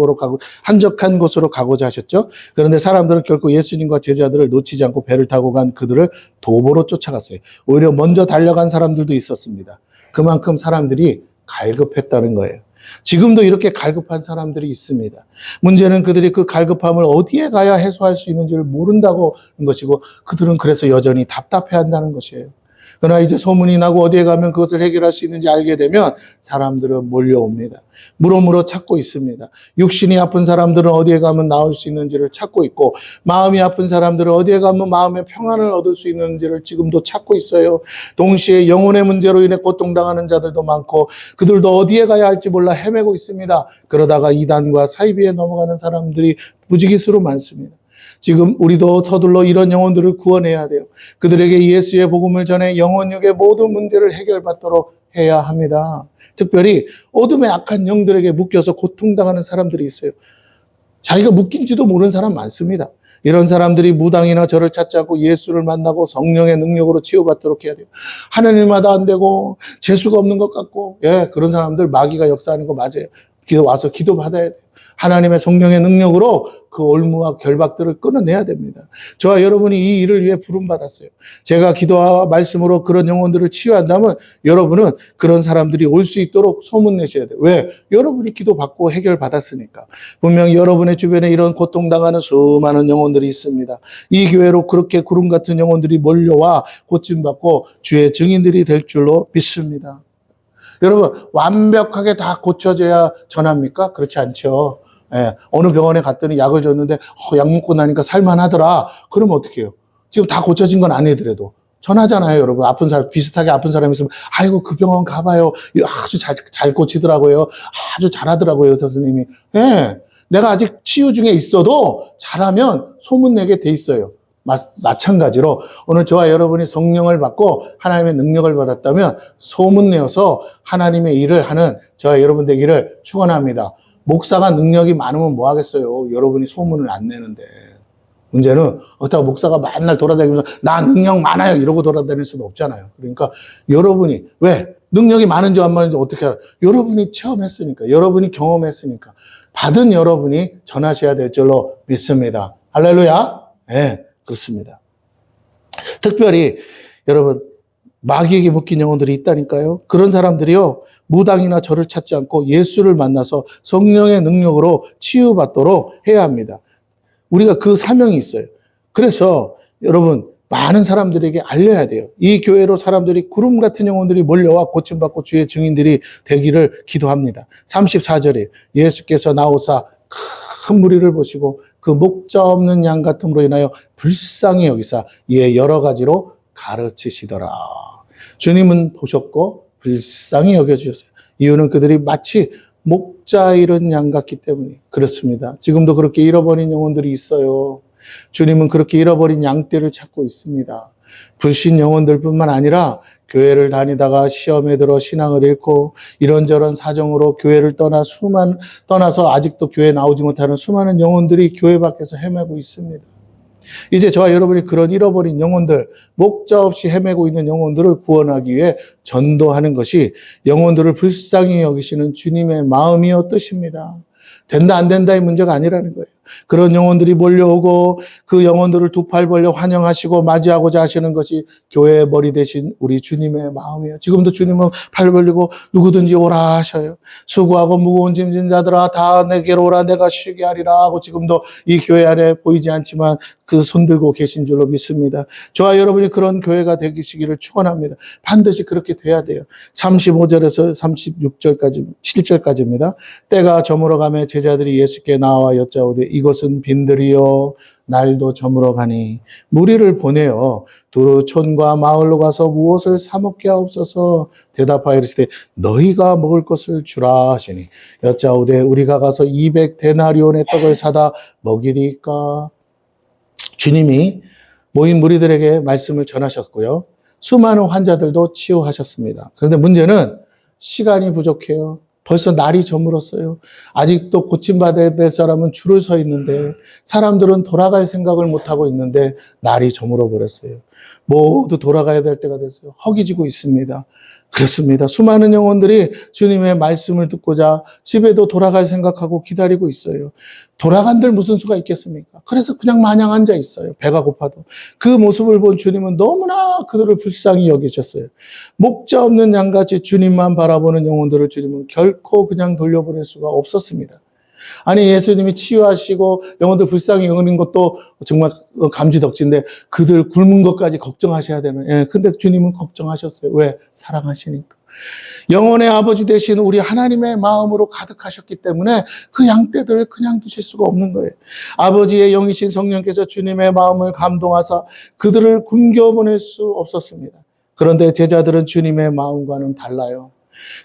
곳으로 가고자 하셨죠. 그런데 사람들은 결코 예수님과 제자들을 놓치지 않고 배를 타고 간 그들을 도보로 쫓아갔어요. 오히려 먼저 달려간 사람들도 있었습니다. 그만큼 사람들이 갈급했다는 거예요. 지금도 이렇게 갈급한 사람들이 있습니다. 문제는 그들이 그 갈급함을 어디에 가야 해소할 수 있는지를 모른다고 하는 것이고 그들은 그래서 여전히 답답해한다는 것이에요. 그러나 이제 소문이 나고 어디에 가면 그것을 해결할 수 있는지 알게 되면 사람들은 몰려옵니다. 물어물어 찾고 있습니다. 육신이 아픈 사람들은 어디에 가면 나을 수 있는지를 찾고 있고 마음이 아픈 사람들은 어디에 가면 마음의 평안을 얻을 수 있는지를 지금도 찾고 있어요. 동시에 영혼의 문제로 인해 고통당하는 자들도 많고 그들도 어디에 가야 할지 몰라 헤매고 있습니다. 그러다가 이단과 사이비에 넘어가는 사람들이 무지기수로 많습니다. 지금 우리도 서둘러 이런 영혼들을 구원해야 돼요. 그들에게 예수의 복음을 전해 영혼육의 모든 문제를 해결받도록 해야 합니다. 특별히 어둠의 악한 영들에게 묶여서 고통당하는 사람들이 있어요. 자기가 묶인지도 모르는 사람 많습니다. 이런 사람들이 무당이나 절을 찾지 않고 예수를 만나고 성령의 능력으로 치유받도록 해야 돼요. 하는 일마다 안 되고 재수가 없는 것 같고 그런 사람들 마귀가 역사하는 거 맞아요. 와서 기도 받아야 돼요. 하나님의 성령의 능력으로 그 올무와 결박들을 끊어내야 됩니다. 저와 여러분이 이 일을 위해 부름받았어요. 제가 기도와 말씀으로 그런 영혼들을 치유한다면 여러분은 그런 사람들이 올 수 있도록 소문내셔야 돼요. 왜? 여러분이 기도받고 해결받았으니까. 분명히 여러분의 주변에 이런 고통당하는 수많은 영혼들이 있습니다. 이 교회로 그렇게 구름 같은 영혼들이 몰려와 고침받고 주의 증인들이 될 줄로 믿습니다. 여러분 완벽하게 다 고쳐져야 전합니까? 그렇지 않죠. 예, 어느 병원에 갔더니 약을 줬는데 약 먹고 나니까 살만하더라. 그러면 어떻게 해요? 지금 다 고쳐진 건 아니더라도 전하잖아요, 여러분. 아픈 사람, 비슷하게 아픈 사람이 있으면 아이고 그 병원 가봐요. 아주 잘 고치더라고요. 아주 잘하더라고요, 선생님이. 예, 내가 아직 치유 중에 있어도 잘하면 소문내게 돼 있어요. 마찬가지로 오늘 저와 여러분이 성령을 받고 하나님의 능력을 받았다면 소문내어서 하나님의 일을 하는 저와 여러분 되기를 축원합니다. 목사가 능력이 많으면 뭐 하겠어요? 여러분이 소문을 안 내는데. 문제는 어떻게 목사가 맨날 돌아다니면서 나 능력 많아요 이러고 돌아다닐 수는 없잖아요. 그러니까 여러분이 왜 능력이 많은지 안 많은지 어떻게 알아요? 여러분이 체험했으니까, 여러분이 경험했으니까 받은 여러분이 전하셔야 될 줄로 믿습니다. 할렐루야. 네, 그렇습니다. 특별히 여러분 마귀에게 묶인 영혼들이 있다니까요. 그런 사람들이요, 무당이나 절을 찾지 않고 예수를 만나서 성령의 능력으로 치유받도록 해야 합니다. 우리가 그 사명이 있어요. 그래서 여러분 많은 사람들에게 알려야 돼요. 이 교회로 사람들이 구름 같은 영혼들이 몰려와 고침받고 주의 증인들이 되기를 기도합니다. 34절에 예수께서 나오사 큰 무리를 보시고 그 목자 없는 양 같음으로 인하여 불쌍히 여기사 이에 여러 가지로 가르치시더라. 주님은 보셨고 불쌍히 여겨주셨어요. 이유는 그들이 마치 목자 잃은 양 같기 때문에 그렇습니다. 지금도 그렇게 잃어버린 영혼들이 있어요. 주님은 그렇게 잃어버린 양떼를 찾고 있습니다. 불신 영혼들뿐만 아니라 교회를 다니다가 시험에 들어 신앙을 잃고 이런저런 사정으로 교회를 떠나서 아직도 교회에 나오지 못하는 수많은 영혼들이 교회 밖에서 헤매고 있습니다. 이제 저와 여러분이 그런 잃어버린 영혼들, 목자 없이 헤매고 있는 영혼들을 구원하기 위해 전도하는 것이 영혼들을 불쌍히 여기시는 주님의 마음이요 뜻입니다. 된다 안 된다의 문제가 아니라는 거예요. 그런 영혼들이 몰려오고 그 영혼들을 두 팔 벌려 환영하시고 맞이하고자 하시는 것이 교회의 머리 대신 우리 주님의 마음이에요. 지금도 주님은 팔 벌리고 누구든지 오라 하셔요. 수고하고 무거운 짐진 자들아 다 내게로 오라 내가 쉬게 하리라 하고 지금도 이 교회 안에 보이지 않지만 그 손 들고 계신 줄로 믿습니다. 저와 여러분이 그런 교회가 되시기를 축원합니다. 반드시 그렇게 돼야 돼요. 35절에서 36절까지 7절까지입니다. 때가 저물어 가며 제자들이 예수께 나와 여짜오되 이것은 빈들이요 날도 저물어 가니 무리를 보내어 두루 촌과 마을로 가서 무엇을 사 먹게 하옵소서. 대답하여 이르시되 너희가 먹을 것을 주라 하시니 여짜오되 우리가 가서 200데나리온의 떡을 사다 먹이리까. 주님이 모인 무리들에게 말씀을 전하셨고요. 수많은 환자들도 치유하셨습니다. 그런데 문제는 시간이 부족해요. 벌써 날이 저물었어요. 아직도 고침받아야 될 사람은 줄을 서 있는데 사람들은 돌아갈 생각을 못하고 있는데 날이 저물어 버렸어요. 모두 돌아가야 될 때가 됐어요. 허기지고 있습니다. 그렇습니다. 수많은 영혼들이 주님의 말씀을 듣고자 집에도 돌아갈 생각하고 기다리고 있어요. 돌아간들 무슨 수가 있겠습니까? 그래서 그냥 마냥 앉아 있어요. 배가 고파도. 그 모습을 본 주님은 너무나 그들을 불쌍히 여기셨어요. 목자 없는 양같이 주님만 바라보는 영혼들을 주님은 결코 그냥 돌려보낼 수가 없었습니다. 아니 예수님이 치유하시고 영혼들 불쌍히 여기는 것도 정말 감지덕지인데 그들 굶은 것까지 걱정하셔야 되는. 근데 주님은 걱정하셨어요. 왜? 사랑하시니까. 영혼의 아버지 되신 우리 하나님의 마음으로 가득하셨기 때문에 그 양떼들을 그냥 두실 수가 없는 거예요. 아버지의 영이신 성령께서 주님의 마음을 감동하사 그들을 굶겨보낼 수 없었습니다. 그런데 제자들은 주님의 마음과는 달라요.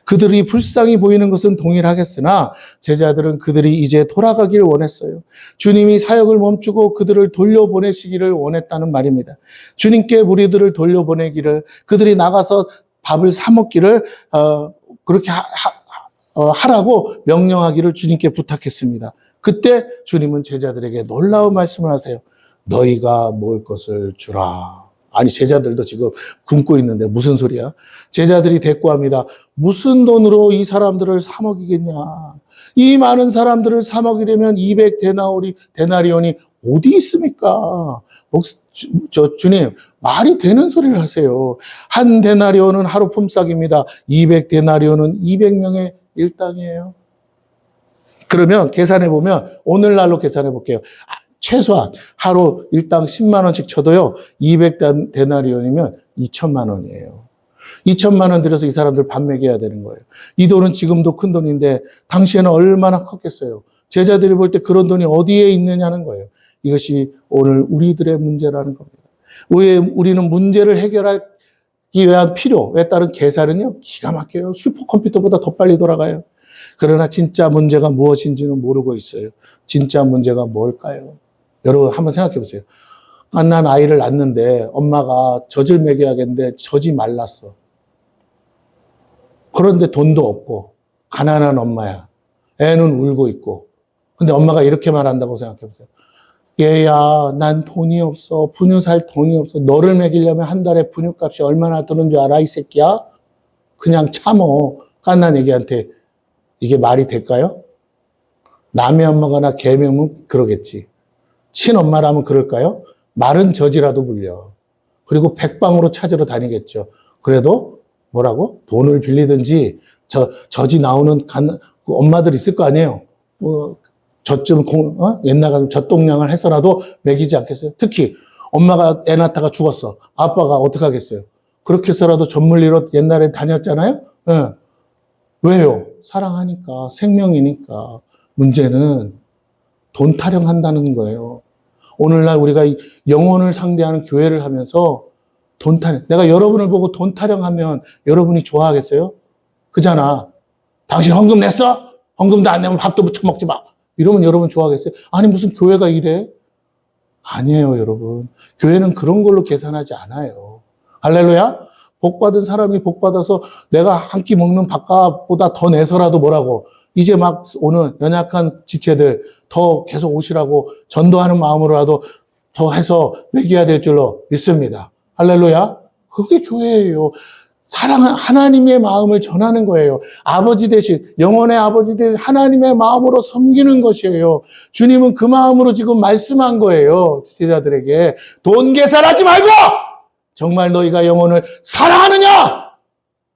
그들이 불쌍히 보이는 것은 동일하겠으나 제자들은 그들이 이제 돌아가길 원했어요. 주님이 사역을 멈추고 그들을 돌려보내시기를 원했다는 말입니다. 주님께 무리들을 돌려보내기를, 그들이 나가서 밥을 사 먹기를 그렇게 하라고 명령하기를 주님께 부탁했습니다. 그때 주님은 제자들에게 놀라운 말씀을 하세요. 너희가 먹을 것을 주라. 아니 제자들도 지금 굶고 있는데 무슨 소리야? 제자들이 대꾸합니다. 무슨 돈으로 이 사람들을 사 먹이겠냐? 이 많은 사람들을 사 먹이려면 200데나리온이 어디 있습니까? 주님, 말이 되는 소리를 하세요. 한 데나리온은 하루 품삯입니다. 200데나리온은 200명의 일당이에요. 그러면 계산해 보면 오늘날로 계산해 볼게요. 최소한 하루 일당 10만 원씩 쳐도요. 200데나리온이면 2천만 원이에요. 2천만 원 들여서 이 사람들 밥 먹여야 되는 거예요. 이 돈은 지금도 큰 돈인데 당시에는 얼마나 컸겠어요. 제자들이 볼 때 그런 돈이 어디에 있느냐는 거예요. 이것이 오늘 우리들의 문제라는 겁니다. 우리는 문제를 해결하기 위한 필요에 따른 계산은요, 기가 막혀요. 슈퍼컴퓨터보다 더 빨리 돌아가요. 그러나 진짜 문제가 무엇인지는 모르고 있어요. 진짜 문제가 뭘까요? 여러분 한번 생각해 보세요. 난 아이를 낳는데 엄마가 젖을 먹여야겠는데 젖이 말랐어. 그런데 돈도 없고 가난한 엄마야. 애는 울고 있고. 근데 엄마가 이렇게 말한다고 생각해 보세요. 얘야, 난 돈이 없어. 분유 살 돈이 없어. 너를 먹이려면 한 달에 분유값이 얼마나 드는 줄 알아, 이 새끼야? 그냥 참어. 깐난 애기한테 이게 말이 될까요? 남의 엄마거나 개명은 그러겠지. 친엄마라면 그럴까요? 마른 젖이라도 물려. 그리고 백방으로 찾으러 다니겠죠. 그래도 뭐라고? 돈을 빌리든지 젖이 나오는 엄마들 있을 거 아니에요. 젖좀 옛날 같은 젖동량을 해서라도 먹이지 않겠어요? 특히 엄마가 애 낳다가 죽었어. 아빠가 어떻게 하겠어요? 그렇게 해서라도 젖물리러 옛날에 다녔잖아요? 네. 왜요? 사랑하니까, 생명이니까. 문제는 돈 타령한다는 거예요. 오늘날 우리가 영혼을 상대하는 교회를 하면서 돈 타령, 내가 여러분을 보고 돈 타령하면 여러분이 좋아하겠어요? 그잖아. 당신 헌금 냈어? 헌금도 안 내면 밥도 부쳐 먹지 마. 이러면 여러분 좋아하겠어요? 아니 무슨 교회가 이래? 아니에요, 여러분. 교회는 그런 걸로 계산하지 않아요. 할렐루야? 복받은 사람이 복받아서 내가 한 끼 먹는 밥값보다 더 내서라도 뭐라고 이제 막 오는 연약한 지체들 더 계속 오시라고 전도하는 마음으로라도 더 해서 먹여야 될 줄로 믿습니다. 할렐루야? 그게 교회예요. 하나님의 마음을 전하는 거예요. 아버지 대신, 영혼의 아버지 대신 하나님의 마음으로 섬기는 것이에요. 주님은 그 마음으로 지금 말씀한 거예요. 제자들에게. 돈 계산하지 말고! 정말 너희가 영혼을 사랑하느냐?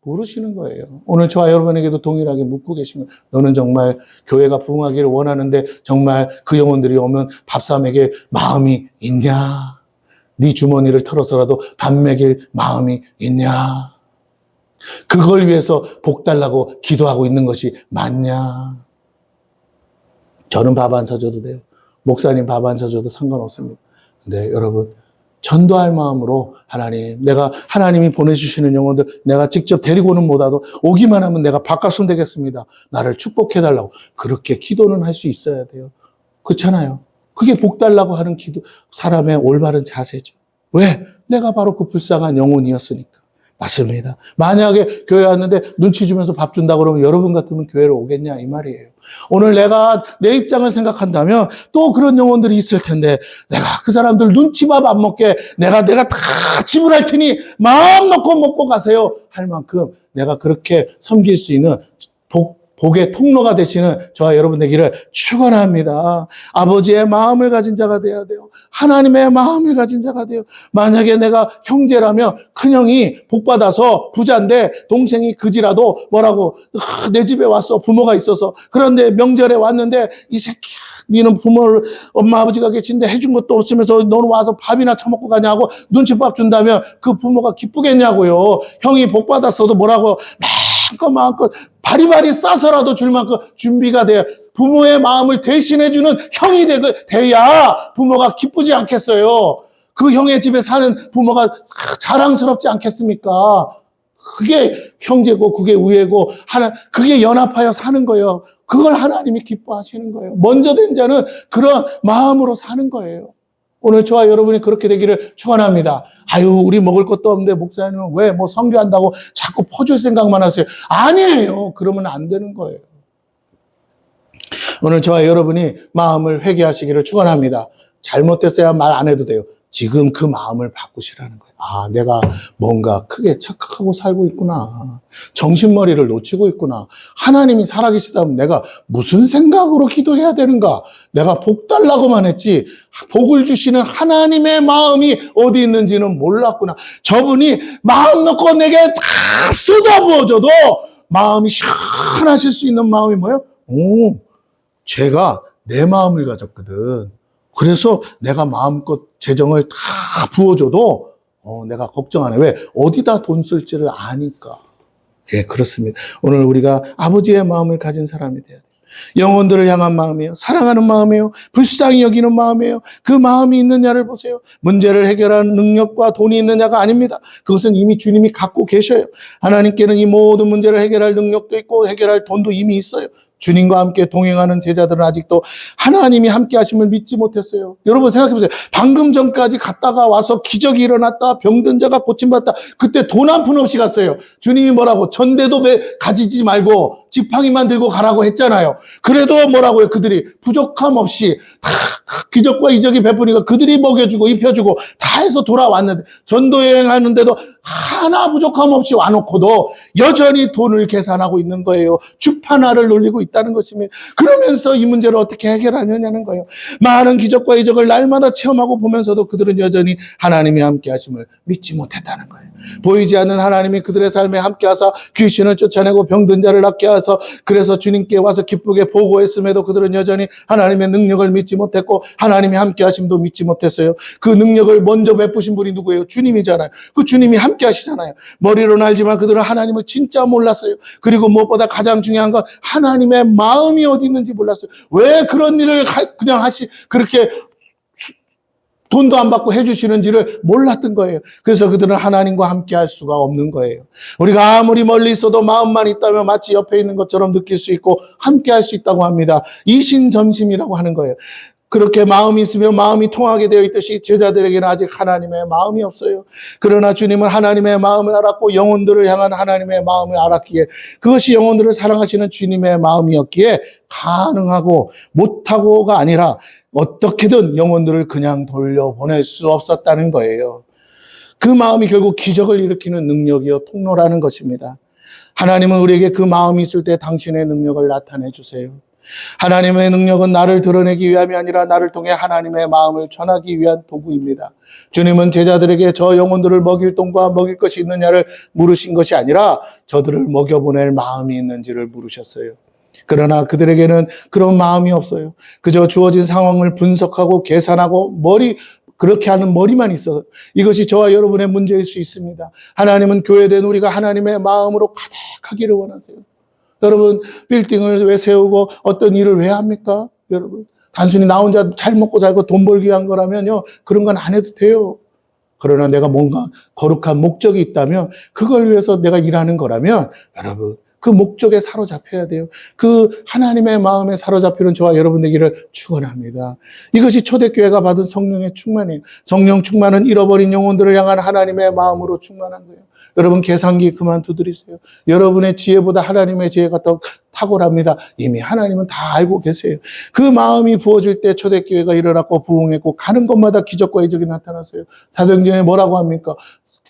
모르시는 거예요. 오늘 저와 여러분에게도 동일하게 묻고 계신 거예요. 너는 정말 교회가 부흥하기를 원하는데 정말 그 영혼들이 오면 밥 사 먹일 마음이 있냐? 네 주머니를 털어서라도 밥 먹일 마음이 있냐? 그걸 위해서 복 달라고 기도하고 있는 것이 맞냐? 저는 밥 안 사줘도 돼요. 목사님 밥 안 사줘도 상관없습니다. 근데 여러분 전도할 마음으로 하나님이 보내주시는 영혼들 내가 직접 데리고는 못와도 오기만 하면 내가 바꿨으면 되겠습니다. 나를 축복해달라고 그렇게 기도는 할 수 있어야 돼요. 그렇잖아요. 그게 복 달라고 하는 기도, 사람의 올바른 자세죠. 왜? 내가 바로 그 불쌍한 영혼이었으니까. 맞습니다. 만약에 교회 왔는데 눈치 주면서 밥 준다고 그러면 여러분 같으면 교회로 오겠냐 이 말이에요. 오늘 내가 내 입장을 생각한다면 또 그런 영혼들이 있을 텐데 내가 그 사람들 눈치밥 안 먹게 내가 다 지불할 테니 마음 놓고 먹고 가세요 할 만큼 내가 그렇게 섬길 수 있는 복의 통로가 되시는 저와 여러분 되기를 축원합니다. 아버지의 마음을 가진 자가 돼야 돼요. 하나님의 마음을 가진 자가 돼요. 만약에 내가 형제라면 큰형이 복받아서 부자인데 동생이 그지라도 뭐라고 내 집에 왔어. 부모가 있어서. 그런데 명절에 왔는데 이 새끼야. 니는 부모를 엄마 아버지가 계신데 해준 것도 없으면서 너는 와서 밥이나 처먹고 가냐고 눈치밥 준다면 그 부모가 기쁘겠냐고요. 형이 복받았어도 뭐라고 마음껏 바리바리 싸서라도 줄 만큼 준비가 돼야 부모의 마음을 대신해주는 형이 돼야 부모가 기쁘지 않겠어요. 그 형의 집에 사는 부모가 자랑스럽지 않겠습니까? 그게 형제고 그게 우애고 그게 연합하여 사는 거예요. 그걸 하나님이 기뻐하시는 거예요. 먼저 된 자는 그런 마음으로 사는 거예요. 오늘 저와 여러분이 그렇게 되기를 축원합니다. 아유, 우리 먹을 것도 없는데 목사님은 왜 선교한다고 자꾸 퍼줄 생각만 하세요? 아니에요. 그러면 안 되는 거예요. 오늘 저와 여러분이 마음을 회개하시기를 축원합니다. 잘못됐어야 말 안 해도 돼요. 지금 그 마음을 바꾸시라는 거예요. 아, 내가 뭔가 크게 착각하고 살고 있구나. 정신머리를 놓치고 있구나. 하나님이 살아계시다면 내가 무슨 생각으로 기도해야 되는가? 내가 복 달라고만 했지 복을 주시는 하나님의 마음이 어디 있는지는 몰랐구나. 저분이 마음 놓고 내게 다 쏟아부어줘도 마음이 시원하실 수 있는 마음이 뭐예요? 제가 내 마음을 가졌거든. 그래서 내가 마음껏 재정을 다 부어줘도 내가 걱정 안 해. 왜? 어디다 돈 쓸지를 아니까. 예, 그렇습니다. 오늘 우리가 아버지의 마음을 가진 사람이 돼야 돼요. 영혼들을 향한 마음이에요. 사랑하는 마음이에요. 불쌍히 여기는 마음이에요. 그 마음이 있느냐를 보세요. 문제를 해결하는 능력과 돈이 있느냐가 아닙니다. 그것은 이미 주님이 갖고 계셔요. 하나님께는 이 모든 문제를 해결할 능력도 있고 해결할 돈도 이미 있어요. 주님과 함께 동행하는 제자들은 아직도 하나님이 함께 하심을 믿지 못했어요. 여러분 생각해 보세요. 방금 전까지 갔다가 와서 기적이 일어났다. 병든 자가 고침받았다. 그때 돈 한 푼 없이 갔어요. 주님이 뭐라고? 전대도 가지지 말고 지팡이만 들고 가라고 했잖아요. 그래도 뭐라고요? 그들이 부족함 없이 다 기적과 이적이 베푸니까 그들이 먹여주고 입혀주고 다 해서 돌아왔는데 전도 여행하는데도 하나 부족함 없이 와놓고도 여전히 돈을 계산하고 있는 거예요. 주판화를 놀리고 있다는 것입니다. 그러면서 이 문제를 어떻게 해결하느냐는 거예요. 많은 기적과 이적을 날마다 체험하고 보면서도 그들은 여전히 하나님이 함께 하심을 믿지 못했다는 거예요. 보이지 않는 하나님이 그들의 삶에 함께 하사 귀신을 쫓아내고 병든 자를 낫게 하셔서 그래서 주님께 와서 기쁘게 보고했음에도 그들은 여전히 하나님의 능력을 믿지 못했고 하나님이 함께 하심도 믿지 못했어요. 그 능력을 먼저 베푸신 분이 누구예요? 주님이잖아요. 그 주님이 함께 하시잖아요. 머리로는 알지만 그들은 하나님을 진짜 몰랐어요. 그리고 무엇보다 가장 중요한 건 하나님의 마음이 어디 있는지 몰랐어요. 왜 그런 일을 그냥 그렇게 돈도 안 받고 해주시는지를 몰랐던 거예요. 그래서 그들은 하나님과 함께 할 수가 없는 거예요. 우리가 아무리 멀리 있어도 마음만 있다면 마치 옆에 있는 것처럼 느낄 수 있고 함께 할 수 있다고 합니다. 이신전심이라고 하는 거예요. 그렇게 마음이 있으면 마음이 통하게 되어 있듯이 제자들에게는 아직 하나님의 마음이 없어요. 그러나 주님은 하나님의 마음을 알았고 영혼들을 향한 하나님의 마음을 알았기에 그것이 영혼들을 사랑하시는 주님의 마음이었기에 가능하고 못하고가 아니라 어떻게든 영혼들을 그냥 돌려보낼 수 없었다는 거예요. 그 마음이 결국 기적을 일으키는 능력이요 통로라는 것입니다. 하나님은 우리에게 그 마음이 있을 때 당신의 능력을 나타내 주세요. 하나님의 능력은 나를 드러내기 위함이 아니라 나를 통해 하나님의 마음을 전하기 위한 도구입니다. 주님은 제자들에게 저 영혼들을 먹일 돈과 먹일 것이 있느냐를 물으신 것이 아니라 저들을 먹여보낼 마음이 있는지를 물으셨어요. 그러나 그들에게는 그런 마음이 없어요. 그저 주어진 상황을 분석하고 계산하고 그렇게 하는 머리만 있어요. 이것이 저와 여러분의 문제일 수 있습니다. 하나님은 교회된 우리가 하나님의 마음으로 가득하기를 원하세요. 여러분, 빌딩을 왜 세우고 어떤 일을 왜 합니까? 여러분, 단순히 나 혼자 잘 먹고 살고 돈 벌기 위한 거라면요, 그런 건 안 해도 돼요. 그러나 내가 뭔가 거룩한 목적이 있다면 그걸 위해서 내가 일하는 거라면 여러분, 그 목적에 사로잡혀야 돼요. 그 하나님의 마음에 사로잡히는 저와 여러분 되기를 축원합니다. 이것이 초대교회가 받은 성령의 충만이에요. 성령 충만은 잃어버린 영혼들을 향한 하나님의 마음으로 충만한 거예요. 여러분 계산기 그만 두드리세요. 여러분의 지혜보다 하나님의 지혜가 더 탁월합니다. 이미 하나님은 다 알고 계세요. 그 마음이 부어질 때 초대교회가 일어났고 부흥했고 가는 곳마다 기적과 이적이 나타났어요. 사도행전에 뭐라고 합니까?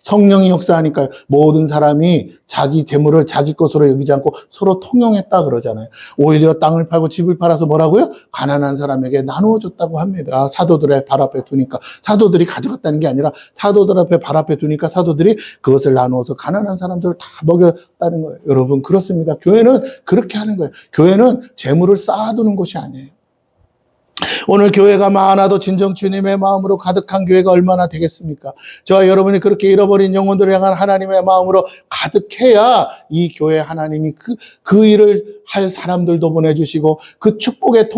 성령이 역사하니까요. 모든 사람이 자기 재물을 자기 것으로 여기지 않고 서로 통용했다 그러잖아요. 오히려 땅을 팔고 집을 팔아서 뭐라고요? 가난한 사람에게 나누어 줬다고 합니다. 사도들의 발 앞에 두니까. 사도들이 가져갔다는 게 아니라 사도들 앞에 발 앞에 두니까 사도들이 그것을 나누어서 가난한 사람들을 다 먹였다는 거예요. 여러분 그렇습니다. 교회는 그렇게 하는 거예요. 교회는 재물을 쌓아두는 곳이 아니에요. 오늘 교회가 많아도 진정 주님의 마음으로 가득한 교회가 얼마나 되겠습니까? 저와 여러분이 그렇게 잃어버린 영혼들을 향한 하나님의 마음으로 가득해야 이 교회 하나님이 그 일을 할 사람들도 보내주시고 그 축복의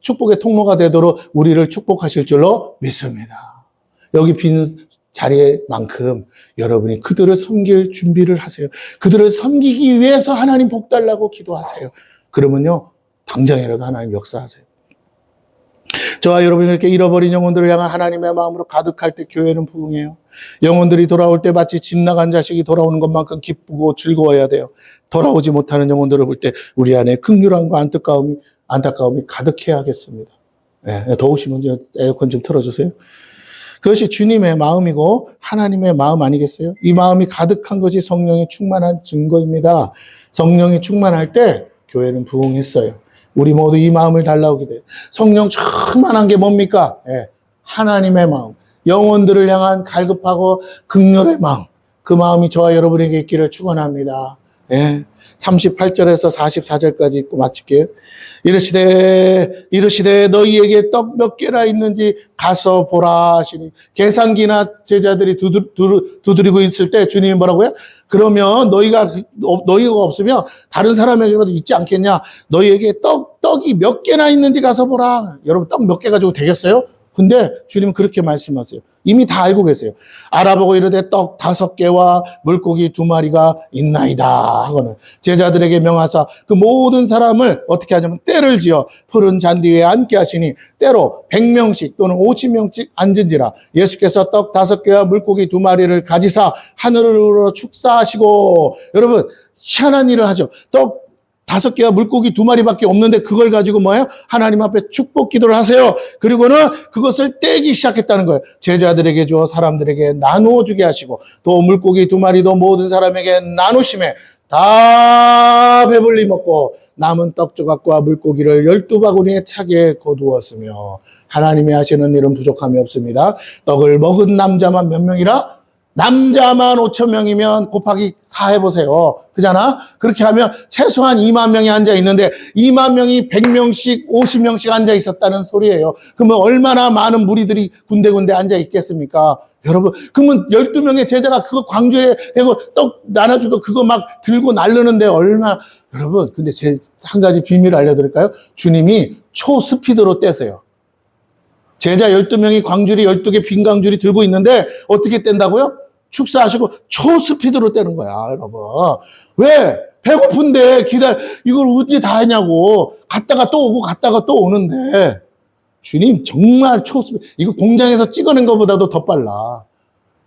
축복의 통로가 되도록 우리를 축복하실 줄로 믿습니다. 여기 빈 자리만큼 여러분이 그들을 섬길 준비를 하세요. 그들을 섬기기 위해서 하나님 복 달라고 기도하세요. 그러면요 당장이라도 하나님 역사하세요. 저와 여러분이 이렇게 잃어버린 영혼들을 향한 하나님의 마음으로 가득할 때 교회는 부흥해요. 영혼들이 돌아올 때 마치 집 나간 자식이 돌아오는 것만큼 기쁘고 즐거워야 돼요. 돌아오지 못하는 영혼들을 볼 때 우리 안에 긍휼함과 안타까움이 가득해야겠습니다. 네, 더우시면 에어컨 좀 틀어주세요. 그것이 주님의 마음이고 하나님의 마음 아니겠어요? 이 마음이 가득한 것이 성령이 충만한 증거입니다. 성령이 충만할 때 교회는 부흥했어요. 우리 모두 이 마음을 달라고 기도해요. 성령 충만한 게 뭡니까? 하나님의 마음. 영혼들을 향한 갈급하고 긍휼의 마음. 그 마음이 저와 여러분에게 있기를 축원합니다. 38절에서 44절까지 읽고 마칠게요. 이르시되 너희에게 떡 몇 개나 있는지 가서 보라 하시니 계산기나 제자들이 두드리고 있을 때 주님이 뭐라고요? 그러면 너희가 없으면 다른 사람에게라도 있지 않겠냐? 너희에게 떡이 몇 개나 있는지 가서 보라. 여러분, 떡 몇 개 가지고 되겠어요? 근데 주님은 그렇게 말씀하세요. 이미 다 알고 계세요. 알아보고 이르되 떡 5개와 물고기 2마리가 있나이다 하고는 제자들에게 명하사 그 모든 사람을 어떻게 하냐면 때를 지어 푸른 잔디 위에 앉게 하시니 때로 100명씩 또는 50명씩 앉은지라. 예수께서 떡 5개와 물고기 2마리를 가지사 하늘으로 축사하시고, 여러분 희한한 일을 하죠. 떡 5개와 물고기 2마리밖에 없는데 그걸 가지고 뭐예요? 하나님 앞에 축복 기도를 하세요. 그리고는 그것을 떼기 시작했다는 거예요. 제자들에게 주어 사람들에게 나누어 주게 하시고, 또 물고기 2마리도 모든 사람에게 나누심에 다 배불리 먹고 남은 떡 조각과 물고기를 12바구니에 차게 거두었으며, 하나님이 하시는 일은 부족함이 없습니다. 떡을 먹은 남자만 몇 명이라? 남자만 5,000명이면 곱하기 4 해보세요. 그잖아? 그렇게 하면 최소한 2만 명이 앉아 있는데 2만 명이 100명씩 50명씩 앉아 있었다는 소리예요. 그러면 얼마나 많은 무리들이 군데군데 앉아 있겠습니까? 여러분, 그러면 12명의 제자가 그거 광주에 대고 떡 나눠주고 그거 막 들고 날르는데 얼마나, 여러분, 근데 한 가지 비밀을 알려드릴까요? 주님이 초스피드로 떼세요. 제자 12명이 광주리 12개 빈 광주리 들고 있는데 어떻게 뗀다고요? 축사하시고 초스피드로 떼는 거야, 여러분. 왜? 배고픈데 이걸 어찌 다 하냐고. 갔다가 또 오고 갔다가 또 오는데. 주님 정말 초스피드. 이거 공장에서 찍어낸 것보다도 더 빨라.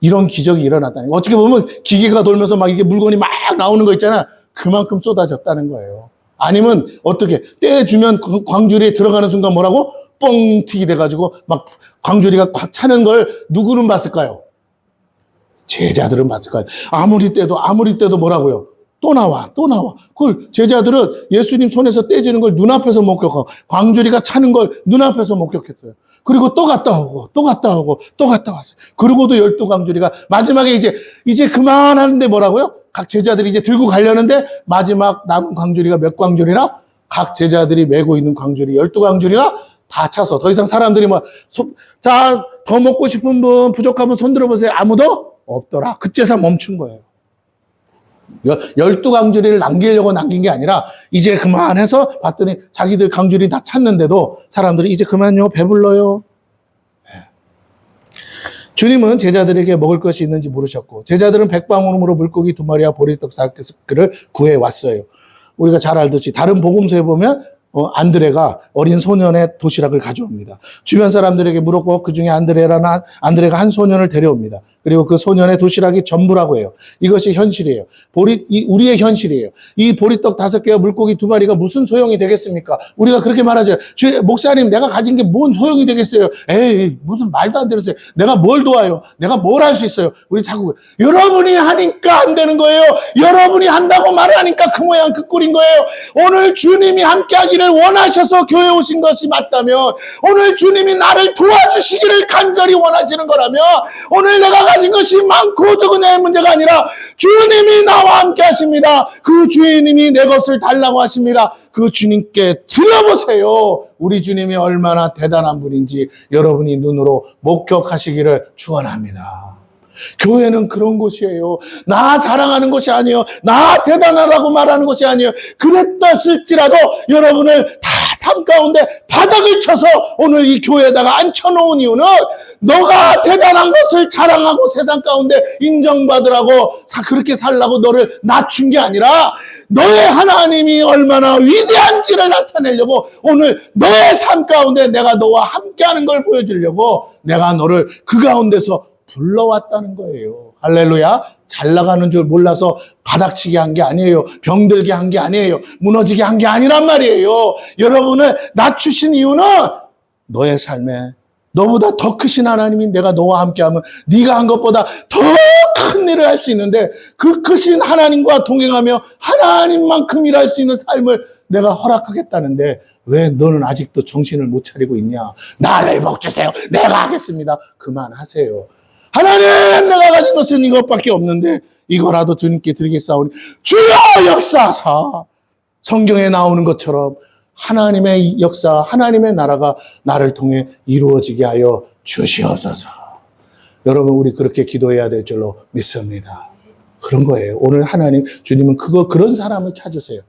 이런 기적이 일어났다는 거예요. 어떻게 보면 기계가 돌면서 막 이게 물건이 막 나오는 거 있잖아. 그만큼 쏟아졌다는 거예요. 아니면 어떻게 떼주면 광주리에 들어가는 순간 뭐라고? 뻥튀기 돼가지고 막 광주리가 차는 걸 누구는 봤을까요? 제자들은 봤을까요? 아무리 떼도 뭐라고요? 또 나와. 그걸 제자들은 예수님 손에서 떼지는 걸 눈앞에서 목격하고 광주리가 차는 걸 눈앞에서 목격했어요. 그리고 또 갔다 오고 또 갔다 왔어요. 그러고도 12광주리가 마지막에 이제 그만하는데 뭐라고요? 각 제자들이 이제 들고 가려는데 마지막 남은 광주리가 몇 광주리나? 각 제자들이 메고 있는 광주리 12광주리가 다 차서 더 이상 사람들이 자, 더 먹고 싶은 분, 부족한 분 손 들어보세요. 아무도 없더라. 그때서 멈춘 거예요. 12광주리를 남기려고 남긴 게 아니라 이제 그만해서 봤더니 자기들 광주리 다 찼는데도 사람들이 이제 그만요. 배불러요. 주님은 제자들에게 먹을 것이 있는지 물으셨고, 제자들은 백방울음으로 물고기 2마리와 보리떡 5개를 구해왔어요. 우리가 잘 알듯이 다른 복음서에 보면 안드레가 어린 소년의 도시락을 가져옵니다. 주변 사람들에게 물었고 그 중에 안드레가 한 소년을 데려옵니다. 그리고 그 소년의 도시락이 전부라고 해요. 이것이 현실이에요. 우리의 현실이에요. 이 보리떡 5개와 물고기 2마리가 무슨 소용이 되겠습니까? 우리가 그렇게 말하죠. 목사님, 내가 가진 게 뭔 소용이 되겠어요? 에이, 무슨 말도 안 되는 소리. 내가 뭘 도와요? 내가 뭘 할 수 있어요? 우리 자꾸 여러분이 하니까 안 되는 거예요. 여러분이 한다고 말하니까 그 모양 그 꼴인 거예요. 오늘 주님이 함께 하기를 원하셔서 교회 오신 것이 맞다면, 오늘 주님이 나를 도와주시기를 간절히 원하시는 거라면, 오늘 내가 가진 것이 많고 적은 내 문제가 아니라 주님이 나와 함께 하십니다. 그 주님이 내 것을 달라고 하십니다. 그 주님께 드려보세요. 우리 주님이 얼마나 대단한 분인지 여러분이 눈으로 목격하시기를 축원합니다. 교회는 그런 곳이에요. 나 자랑하는 곳이 아니에요. 나 대단하다고 말하는 곳이 아니에요. 그랬을지라도 여러분을 다 삶 가운데 바닥을 쳐서 오늘 이 교회에다가 앉혀놓은 이유는 너가 대단한 것을 자랑하고 세상 가운데 인정받으라고 그렇게 살라고 너를 낮춘 게 아니라 너의 하나님이 얼마나 위대한지를 나타내려고 오늘 너의 삶 가운데 내가 너와 함께하는 걸 보여주려고 내가 너를 그 가운데서 불러왔다는 거예요. 할렐루야. 잘 나가는 줄 몰라서 바닥치게 한 게 아니에요. 병들게 한 게 아니에요. 무너지게 한 게 아니란 말이에요. 여러분을 낮추신 이유는 너의 삶에 너보다 더 크신 하나님이 내가 너와 함께하면 네가 한 것보다 더 큰 일을 할 수 있는데 그 크신 하나님과 동행하며 하나님만큼 일할 수 있는 삶을 내가 허락하겠다는데 왜 너는 아직도 정신을 못 차리고 있냐? 나를 복주세요. 내가 하겠습니다. 그만하세요. 하나님, 내가 가진 것은 이것밖에 없는데 이거라도 주님께 드리겠사오니 주여 역사하사. 성경에 나오는 것처럼 하나님의 역사, 하나님의 나라가 나를 통해 이루어지게 하여 주시옵소서. 여러분, 우리 그렇게 기도해야 될 줄로 믿습니다. 그런 거예요. 오늘 하나님, 주님은 그런 사람을 찾으세요.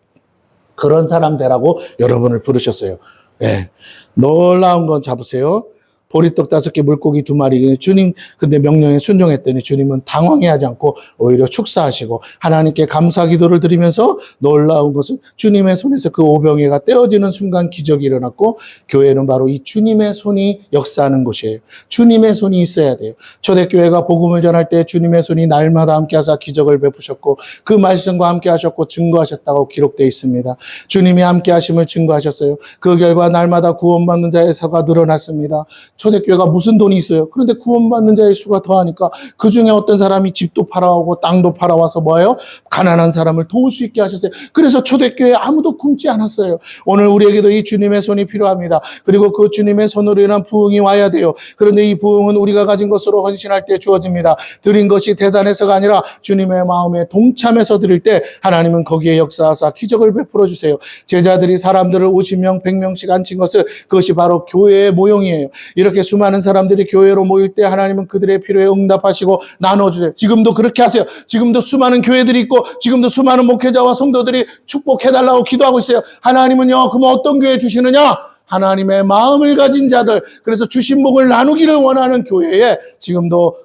그런 사람 되라고 여러분을 부르셨어요. 예. 놀라운 건 잡으세요. 보리떡 5개, 물고기 2마리. 주님, 근데 명령에 순종했더니 주님은 당황해하지 않고 오히려 축사하시고 하나님께 감사 기도를 드리면서 놀라운 것은 주님의 손에서 그 오병이가 떼어지는 순간 기적이 일어났고 교회는 바로 이 주님의 손이 역사하는 곳이에요. 주님의 손이 있어야 돼요. 초대교회가 복음을 전할 때 주님의 손이 날마다 함께 하사 기적을 베푸셨고 그 말씀과 함께 하셨고 증거하셨다고 기록되어 있습니다. 주님이 함께 하심을 증거하셨어요. 그 결과 날마다 구원받는 자의 수가 늘어났습니다. 초대교회가 무슨 돈이 있어요? 그런데 구원받는 자의 수가 더하니까 그 중에 어떤 사람이 집도 팔아오고 땅도 팔아와서 뭐예요? 가난한 사람을 도울 수 있게 하셨어요. 그래서 초대교회에 아무도 굶지 않았어요. 오늘 우리에게도 이 주님의 손이 필요합니다. 그리고 그 주님의 손으로 인한 부흥이 와야 돼요. 그런데 이 부흥은 우리가 가진 것으로 헌신할 때 주어집니다. 드린 것이 대단해서가 아니라 주님의 마음에 동참해서 드릴 때 하나님은 거기에 역사하사 기적을 베풀어 주세요. 제자들이 사람들을 50명, 100명씩 앉힌 것은 그것이 바로 교회의 모형이에요. 이렇게 수많은 사람들이 교회로 모일 때 하나님은 그들의 필요에 응답하시고 나눠주세요. 지금도 그렇게 하세요. 지금도 수많은 교회들이 있고 지금도 수많은 목회자와 성도들이 축복해달라고 기도하고 있어요. 하나님은요, 그럼 어떤 교회 주시느냐? 하나님의 마음을 가진 자들, 그래서 주신 복을 나누기를 원하는 교회에 지금도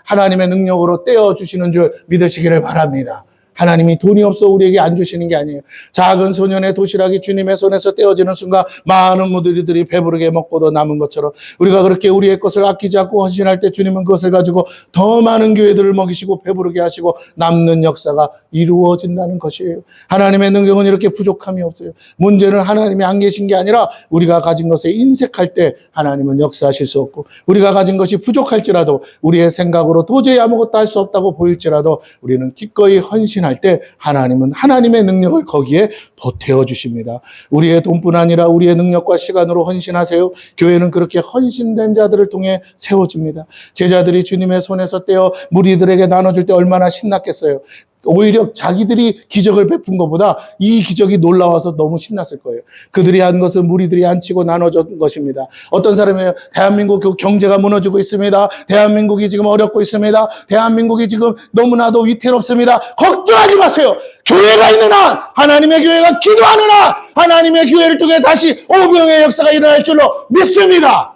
하나님의 능력으로 떼어주시는 줄 믿으시기를 바랍니다. 하나님이 돈이 없어 우리에게 안 주시는 게 아니에요. 작은 소년의 도시락이 주님의 손에서 떼어지는 순간 많은 무리들이 배부르게 먹고도 남은 것처럼 우리가 그렇게 우리의 것을 아끼지 않고 헌신할 때 주님은 그것을 가지고 더 많은 교회들을 먹이시고 배부르게 하시고 남는 역사가 이루어진다는 것이에요. 하나님의 능력은 이렇게 부족함이 없어요. 문제는 하나님이 안 계신 게 아니라 우리가 가진 것에 인색할 때 하나님은 역사하실 수 없고 우리가 가진 것이 부족할지라도 우리의 생각으로 도저히 아무것도 할 수 없다고 보일지라도 우리는 기꺼이 헌신할 때 하나님은 하나님의 능력을 거기에 보태어 주십니다. 우리의 돈뿐 아니라 우리의 능력과 시간으로 헌신하세요. 교회는 그렇게 헌신된 자들을 통해 세워집니다. 제자들이 주님의 손에서 떼어 무리들에게 나눠줄 때 얼마나 신났겠어요. 오히려 자기들이 기적을 베푼 것보다 이 기적이 놀라워서 너무 신났을 거예요. 그들이 한 것은 무리들이 안 치고 나눠준 것입니다. 어떤 사람이에요? 대한민국 경제가 무너지고 있습니다. 대한민국이 지금 어렵고 있습니다. 대한민국이 지금 너무나도 위태롭습니다. 걱정하지 마세요. 교회가 있는 한, 하나님의 교회가 기도하는 한, 하나님의 교회를 통해 다시 오병의 역사가 일어날 줄로 믿습니다.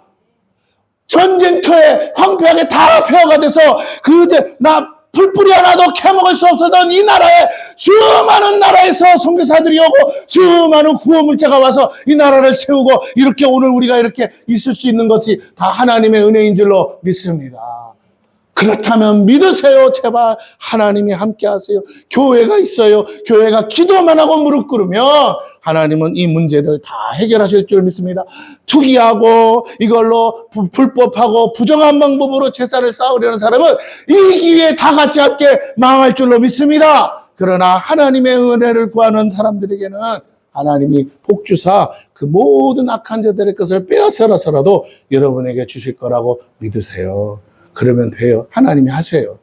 전쟁터에 황폐하게 다 폐허가 돼서 풀뿌리 하나도 캐먹을 수 없었던 이 나라에 수많은 나라에서 선교사들이 오고 수많은 구호물자가 와서 이 나라를 세우고 이렇게 오늘 우리가 이렇게 있을 수 있는 것이 다 하나님의 은혜인 줄로 믿습니다. 그렇다면 믿으세요. 제발 하나님이 함께 하세요. 교회가 있어요. 교회가 기도만 하고 무릎 꿇으면 하나님은 이 문제들 다 해결하실 줄 믿습니다. 투기하고 이걸로 불법하고 부정한 방법으로 제사를 쌓으려는 사람은 이 기회에 다 같이 함께 망할 줄로 믿습니다. 그러나 하나님의 은혜를 구하는 사람들에게는 하나님이 복주사 그 모든 악한 자들의 것을 빼앗아서라도 여러분에게 주실 거라고 믿으세요. 그러면 돼요. 하나님이 하세요.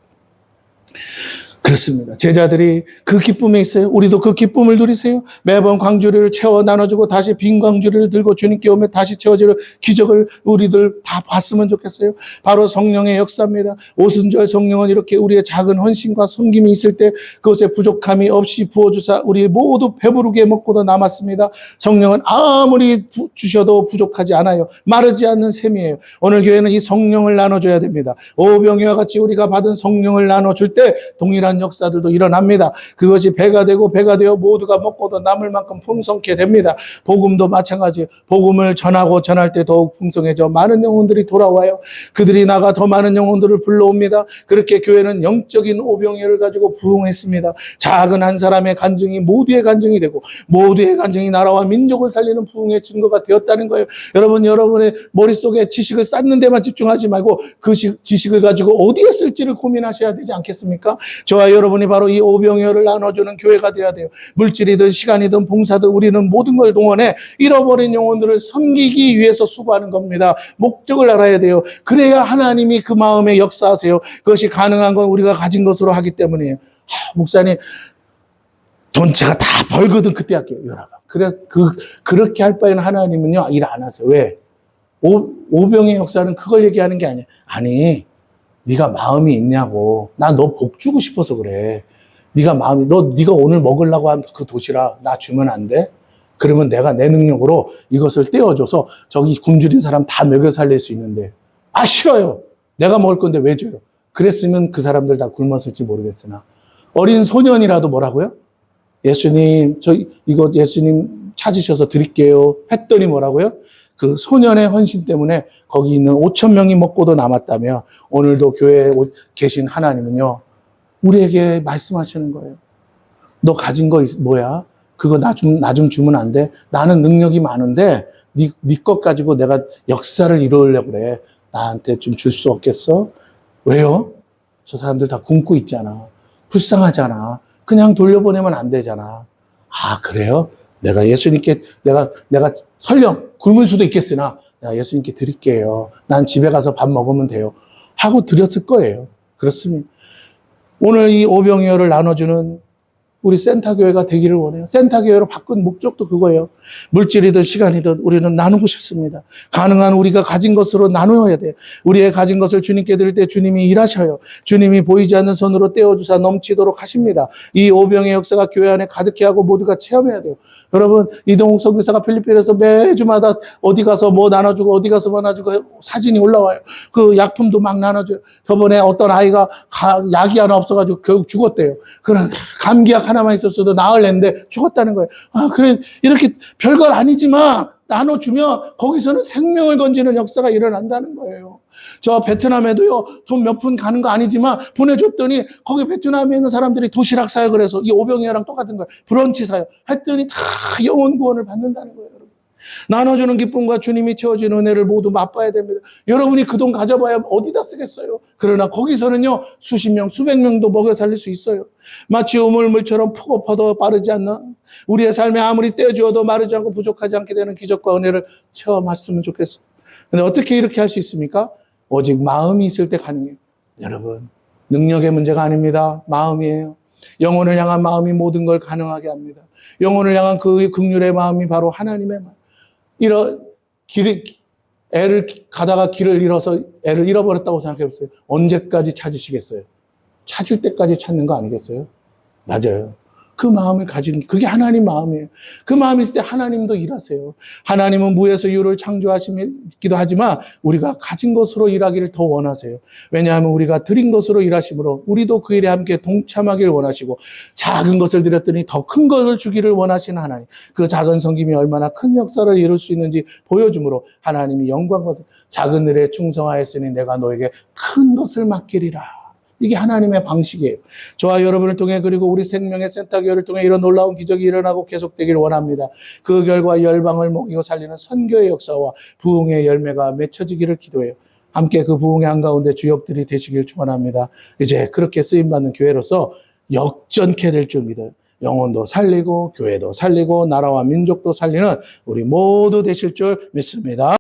그렇습니다. 제자들이 그 기쁨에 있어요. 우리도 그 기쁨을 누리세요. 매번 광주리를 채워 나눠주고 다시 빈 광주리를 들고 주님께 오면 다시 채워지는 기적을 우리들 다 봤으면 좋겠어요. 바로 성령의 역사입니다. 오순절 성령은 이렇게 우리의 작은 헌신과 섬김이 있을 때 그것에 부족함이 없이 부어주사 우리 모두 배부르게 먹고도 남았습니다. 성령은 아무리 주셔도 부족하지 않아요. 마르지 않는 셈이에요. 오늘 교회는 이 성령을 나눠줘야 됩니다. 오병이와 같이 우리가 받은 성령을 나눠줄 때 동일한 역사들도 일어납니다. 그것이 배가 되고 배가 되어 모두가 먹고도 남을 만큼 풍성케 됩니다. 복음도 마찬가지예요. 복음을 전하고 전할 때 더욱 풍성해져 많은 영혼들이 돌아와요. 그들이 나가 더 많은 영혼들을 불러옵니다. 그렇게 교회는 영적인 오병이어를 가지고 부흥했습니다. 작은 한 사람의 간증이 모두의 간증이 되고 모두의 간증이 나라와 민족을 살리는 부흥의 증거가 되었다는 거예요. 여러분의 머릿속에 지식을 쌓는 데만 집중하지 말고 그 지식을 가지고 어디에 쓸지를 고민하셔야 되지 않겠습니까? 저와 여러분이 바로 이 오병이어를 나눠주는 교회가 되어야 돼요. 물질이든 시간이든 봉사든 우리는 모든 걸 동원해 잃어버린 영혼들을 섬기기 위해서 수고하는 겁니다. 목적을 알아야 돼요. 그래야 하나님이 그 마음에 역사하세요. 그것이 가능한 건 우리가 가진 것으로 하기 때문이에요. 목사님 돈체가 다 벌거든 그때 할게요. 여러분. 그래서 그렇게 할 바에는 하나님은요 일 안 하세요. 왜? 오병의 역사는 그걸 얘기하는 게 아니에요. 아니 네가 마음이 있냐고. 나 너 복 주고 싶어서 그래. 네가 마음이, 네가 오늘 먹으려고 한 그 도시락 나 주면 안 돼? 그러면 내가 내 능력으로 이것을 떼어줘서 저기 굶주린 사람 다 먹여 살릴 수 있는데, 아, 싫어요. 내가 먹을 건데 왜 줘요? 그랬으면 그 사람들 다 굶었을지 모르겠으나, 어린 소년이라도 뭐라고요? 예수님, 이거 예수님 찾으셔서 드릴게요. 했더니 뭐라고요? 그 소년의 헌신 때문에 거기 있는 5천 명이 먹고도 남았다며, 오늘도 교회에 계신 하나님은요, 우리에게 말씀하시는 거예요. 너 가진 거 뭐야? 그거 나 좀 주면 안 돼? 나는 능력이 많은데 네 것 가지고 내가 역사를 이루려고 그래. 나한테 좀 줄 수 없겠어? 왜요? 저 사람들 다 굶고 있잖아. 불쌍하잖아. 그냥 돌려보내면 안 되잖아. 아, 그래요? 내가 예수님께 내가 설령 굶을 수도 있겠으나 내가 예수님께 드릴게요. 난 집에 가서 밥 먹으면 돼요. 하고 드렸을 거예요. 그렇습니다. 오늘 이 오병이어를 나눠주는 우리 센터교회가 되기를 원해요. 센터교회로 바꾼 목적도 그거예요. 물질이든 시간이든 우리는 나누고 싶습니다. 가능한 우리가 가진 것으로 나누어야 돼요. 우리의 가진 것을 주님께 드릴 때 주님이 일하셔요. 주님이 보이지 않는 손으로 떼어주사 넘치도록 하십니다. 이 오병의 역사가 교회 안에 가득해 하고 모두가 체험해야 돼요. 여러분, 이동욱 선교사가 필리핀에서 매주마다 어디 가서 뭐 나눠주고 어디 가서 뭐 나눠주고 사진이 올라와요. 그 약품도 막 나눠줘요. 저번에 어떤 아이가 약이 하나 없어가지고 결국 죽었대요. 그런 감기약 하나만 있었어도 나을랬는데 죽었다는 거예요. 아, 그래, 이렇게 별걸 아니지만 나눠주면 거기서는 생명을 건지는 역사가 일어난다는 거예요. 저 베트남에도요, 돈 몇 푼 가는 거 아니지만 보내줬더니 거기 베트남에 있는 사람들이 도시락 사요. 그래서 이 오병이어랑 똑같은 거예요. 브런치 사요. 했더니 다 영혼 구원을 받는다는 거예요. 여러분. 나눠주는 기쁨과 주님이 채워주는 은혜를 모두 맛봐야 됩니다. 여러분이 그 돈 가져봐야 어디다 쓰겠어요? 그러나 거기서는요, 수십 명, 수백 명도 먹여 살릴 수 있어요. 마치 우물물처럼 푸고 퍼도 마르지 않는 우리의 삶에 아무리 떼어주어도 마르지 않고 부족하지 않게 되는 기적과 은혜를 체험했으면 좋겠어요. 근데 어떻게 이렇게 할 수 있습니까? 오직 마음이 있을 때 가능해요. 여러분, 능력의 문제가 아닙니다. 마음이에요. 영혼을 향한 마음이 모든 걸 가능하게 합니다. 영혼을 향한 그 긍휼의 마음이 바로 하나님의 마음. 애를 가다가 길을 잃어서 애를 잃어버렸다고 생각해보세요. 언제까지 찾으시겠어요? 찾을 때까지 찾는 거 아니겠어요? 맞아요. 그 마음을 가진, 그게 하나님 마음이에요. 그 마음이 있을 때 하나님도 일하세요. 하나님은 무에서 유를 창조하시기도 하지만 우리가 가진 것으로 일하기를 더 원하세요. 왜냐하면 우리가 드린 것으로 일하심으로 우리도 그 일에 함께 동참하기를 원하시고, 작은 것을 드렸더니 더 큰 것을 주기를 원하시는 하나님. 그 작은 섬김이 얼마나 큰 역사를 이룰 수 있는지 보여주므로 하나님이 영광받은 작은 일에 충성하였으니 내가 너에게 큰 것을 맡기리라. 이게 하나님의 방식이에요. 저와 여러분을 통해, 그리고 우리 생명의 센터교회를 통해 이런 놀라운 기적이 일어나고 계속되기를 원합니다. 그 결과 열방을 먹이고 살리는 선교의 역사와 부흥의 열매가 맺혀지기를 기도해요. 함께 그 부흥의 한가운데 주역들이 되시길 축원합니다. 이제 그렇게 쓰임받는 교회로서 역전케 될 줄 믿어요. 영혼도 살리고 교회도 살리고 나라와 민족도 살리는 우리 모두 되실 줄 믿습니다.